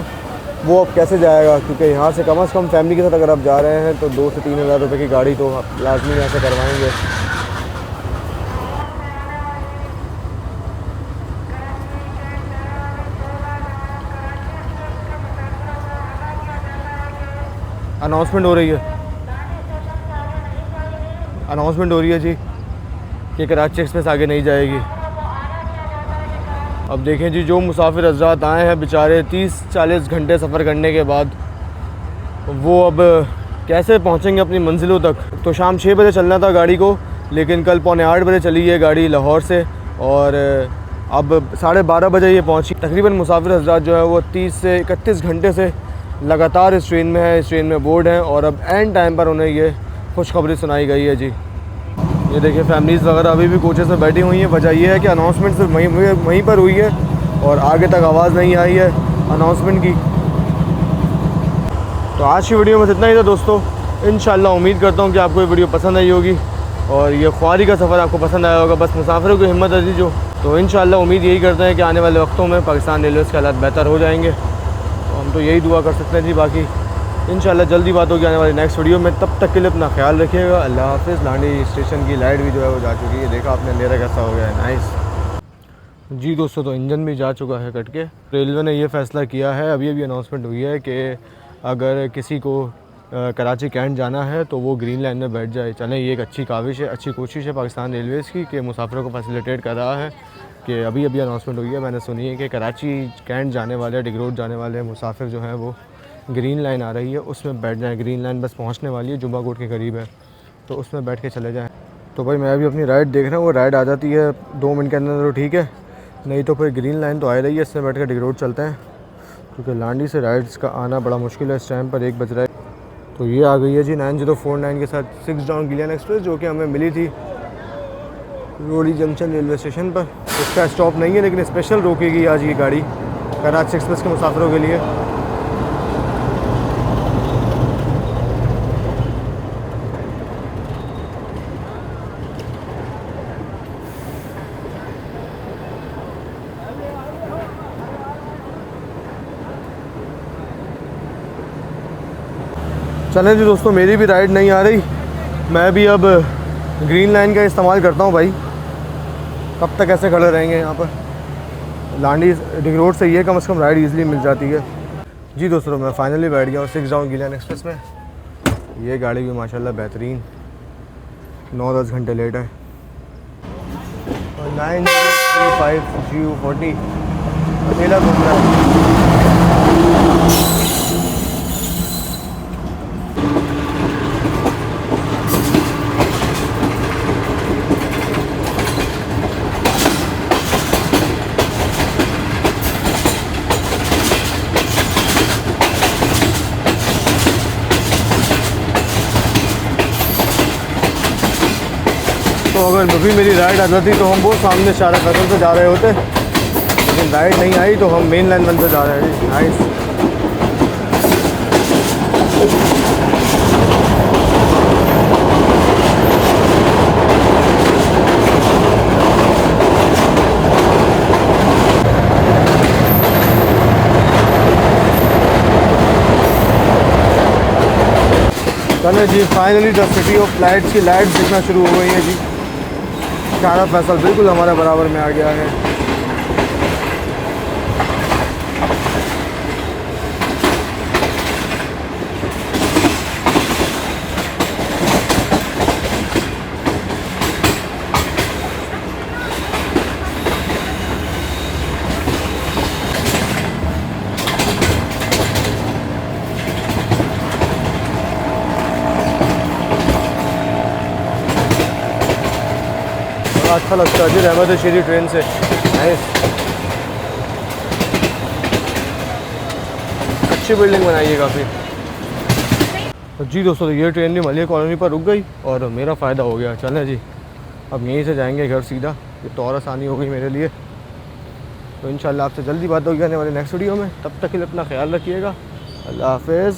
वो अब कैसे जाएगा, क्योंकि यहाँ से कम फैमिली के साथ अगर आप जा रहे हैं तो 2 से 3 हज़ार रुपये की गाड़ी तो आप लाजमी यहाँ से करवाएंगे। अनाउंसमेंट हो रही है जी कि कराची एक्सप्रेस आगे नहीं जाएगी। अब देखें जी, जो मुसाफिर हज़रात आए हैं बेचारे 30-40 घंटे सफ़र करने के बाद, वो अब कैसे पहुंचेंगे अपनी मंजिलों तक। तो शाम 6 बजे चलना था गाड़ी को, लेकिन कल 7:45 बजे चली है गाड़ी लाहौर से और अब 12:30 बजे ये पहुंची। तकरीबन मुसाफिर हज़रात जो है वो 30 से 31 घंटे से लगातार इस ट्रेन में है, इस ट्रेन में बोर्ड हैं और अब एंड टाइम पर उन्हें ये खुशखबरी सुनाई गई है जी। ये देखिए फैमिलीज़ वगैरह अभी भी कोचेस में बैठी हुई हैं। वजह यह है कि अनाउंसमेंट सिर्फ वहीं पर हुई है और आगे तक आवाज़ नहीं आई है अनाउंसमेंट की। तो आज की वीडियो में इतना ही था दोस्तों। इंशाल्लाह उम्मीद करता हूँ कि आपको ये वीडियो पसंद आई होगी और ये ख्वारी का सफ़र आपको पसंद आया होगा। बस मुसाफिरों की हिम्मत है जो, तो इंशाल्लाह उम्मीद यही करते हैं कि आने वाले वक्तों में पाकिस्तान रेलवेज़ के हालात बेहतर हो जाएंगे। तो हम तो यही दुआ कर सकते हैं जी। बाकी इंशाल्लाह जल्दी बात होगी आने वाली नेक्स्ट वीडियो में। तब तक के लिए अपना ख्याल रखिएगा। अल्लाह हाफ़िज़। लांडी स्टेशन की लाइट भी जो है वो जा चुकी है, देखा आपने अंधेरा कैसा हो गया है। नाइस जी दोस्तों, तो इंजन भी जा चुका है कट के। रेलवे ने ये फ़ैसला किया है, अभी अनाउंसमेंट हुई है कि अगर किसी को कराची कैंट जाना है तो वो ग्रीन लाइन में बैठ जाए। चलें, ये एक अच्छी काविश है, अच्छी कोशिश है पाकिस्तान रेलवेज़ की कि मुसाफिरों को फैसिलिटेट कर रहा है। कि अभी अनाउंसमेंट हुई है, मैंने सुनी है कि कराची कैंट जाने वाले, डिग रोड जाने वाले मुसाफिर जो हैं वो ग्रीन लाइन आ रही है उसमें बैठ जाएँ। ग्रीन लाइन बस पहुंचने वाली है, जुम्मा कोट के करीब है, तो उसमें बैठ के चले जाएँ। तो भाई मैं अभी अपनी राइड देख रहा हूँ, वो राइड आ जाती है 2 मिनट के अंदर तो ठीक है, नहीं तो फिर ग्रीन लाइन तो आ रही है, इसमें बैठ कर डिग रोड चलते हैं। क्योंकि लांडी से राइड्स का आना बड़ा मुश्किल है इस टाइम पर, 1 बज रहा है। तो ये आ गई है जी 9049 के साथ 6 डाउन गिलियन एक्सप्रेस, जो कि हमें मिली थी रोडी जंक्शन रेलवे स्टेशन पर। इसका स्टॉप नहीं है लेकिन स्पेशल रोकेगी आज ये गाड़ी कराची एक्सप्रेस के मुसाफिरों के लिए। चलें जी दोस्तों, मेरी भी राइड नहीं आ रही, मैं भी अब ग्रीन लाइन का इस्तेमाल करता हूँ भाई। कब तक ऐसे खड़े रहेंगे यहाँ पर। लांडी रिंग रोड से ये कम से कम राइड ईजिली मिल जाती है। जी दोस्तों, मैं फाइनली बैठ गया हूँ 6 डाउन गिलियन एक्सप्रेस में। ये गाड़ी भी माशाल्लाह बेहतरीन, 9-10 घंटे लेट है। और 9035 GU40 अकेला घूम रहा है। तो अगर कभी मेरी राइड आ जाती तो हम वो सामने शारा फैसल से जा रहे होते, लेकिन राइड नहीं आई तो हम मेन लाइन 1 पे जा रहे हैं। नाइस। चलो जी, finally the city of lights की लाइट्स दिखना शुरू हो गई है जी। शारा फैसल बिल्कुल हमारे बराबर में आ गया है। अच्छा लगता है जी रहमत शेरी ट्रेन से। नाइस, अच्छी बिल्डिंग बनाई है काफ़ी। तो जी दोस्तों, ये ट्रेन भी मलिया कॉलोनी पर रुक गई और मेरा फ़ायदा हो गया। चलें जी, अब यहीं से जाएंगे घर सीधा। ये तो और आसानी हो गई मेरे लिए। तो इंशाल्लाह आपसे जल्दी बात होगी आने वाले नेक्स्ट वीडियो में। तब तक के लिए अपना ख्याल रखिएगा। अल्लाह हाफ़िज़।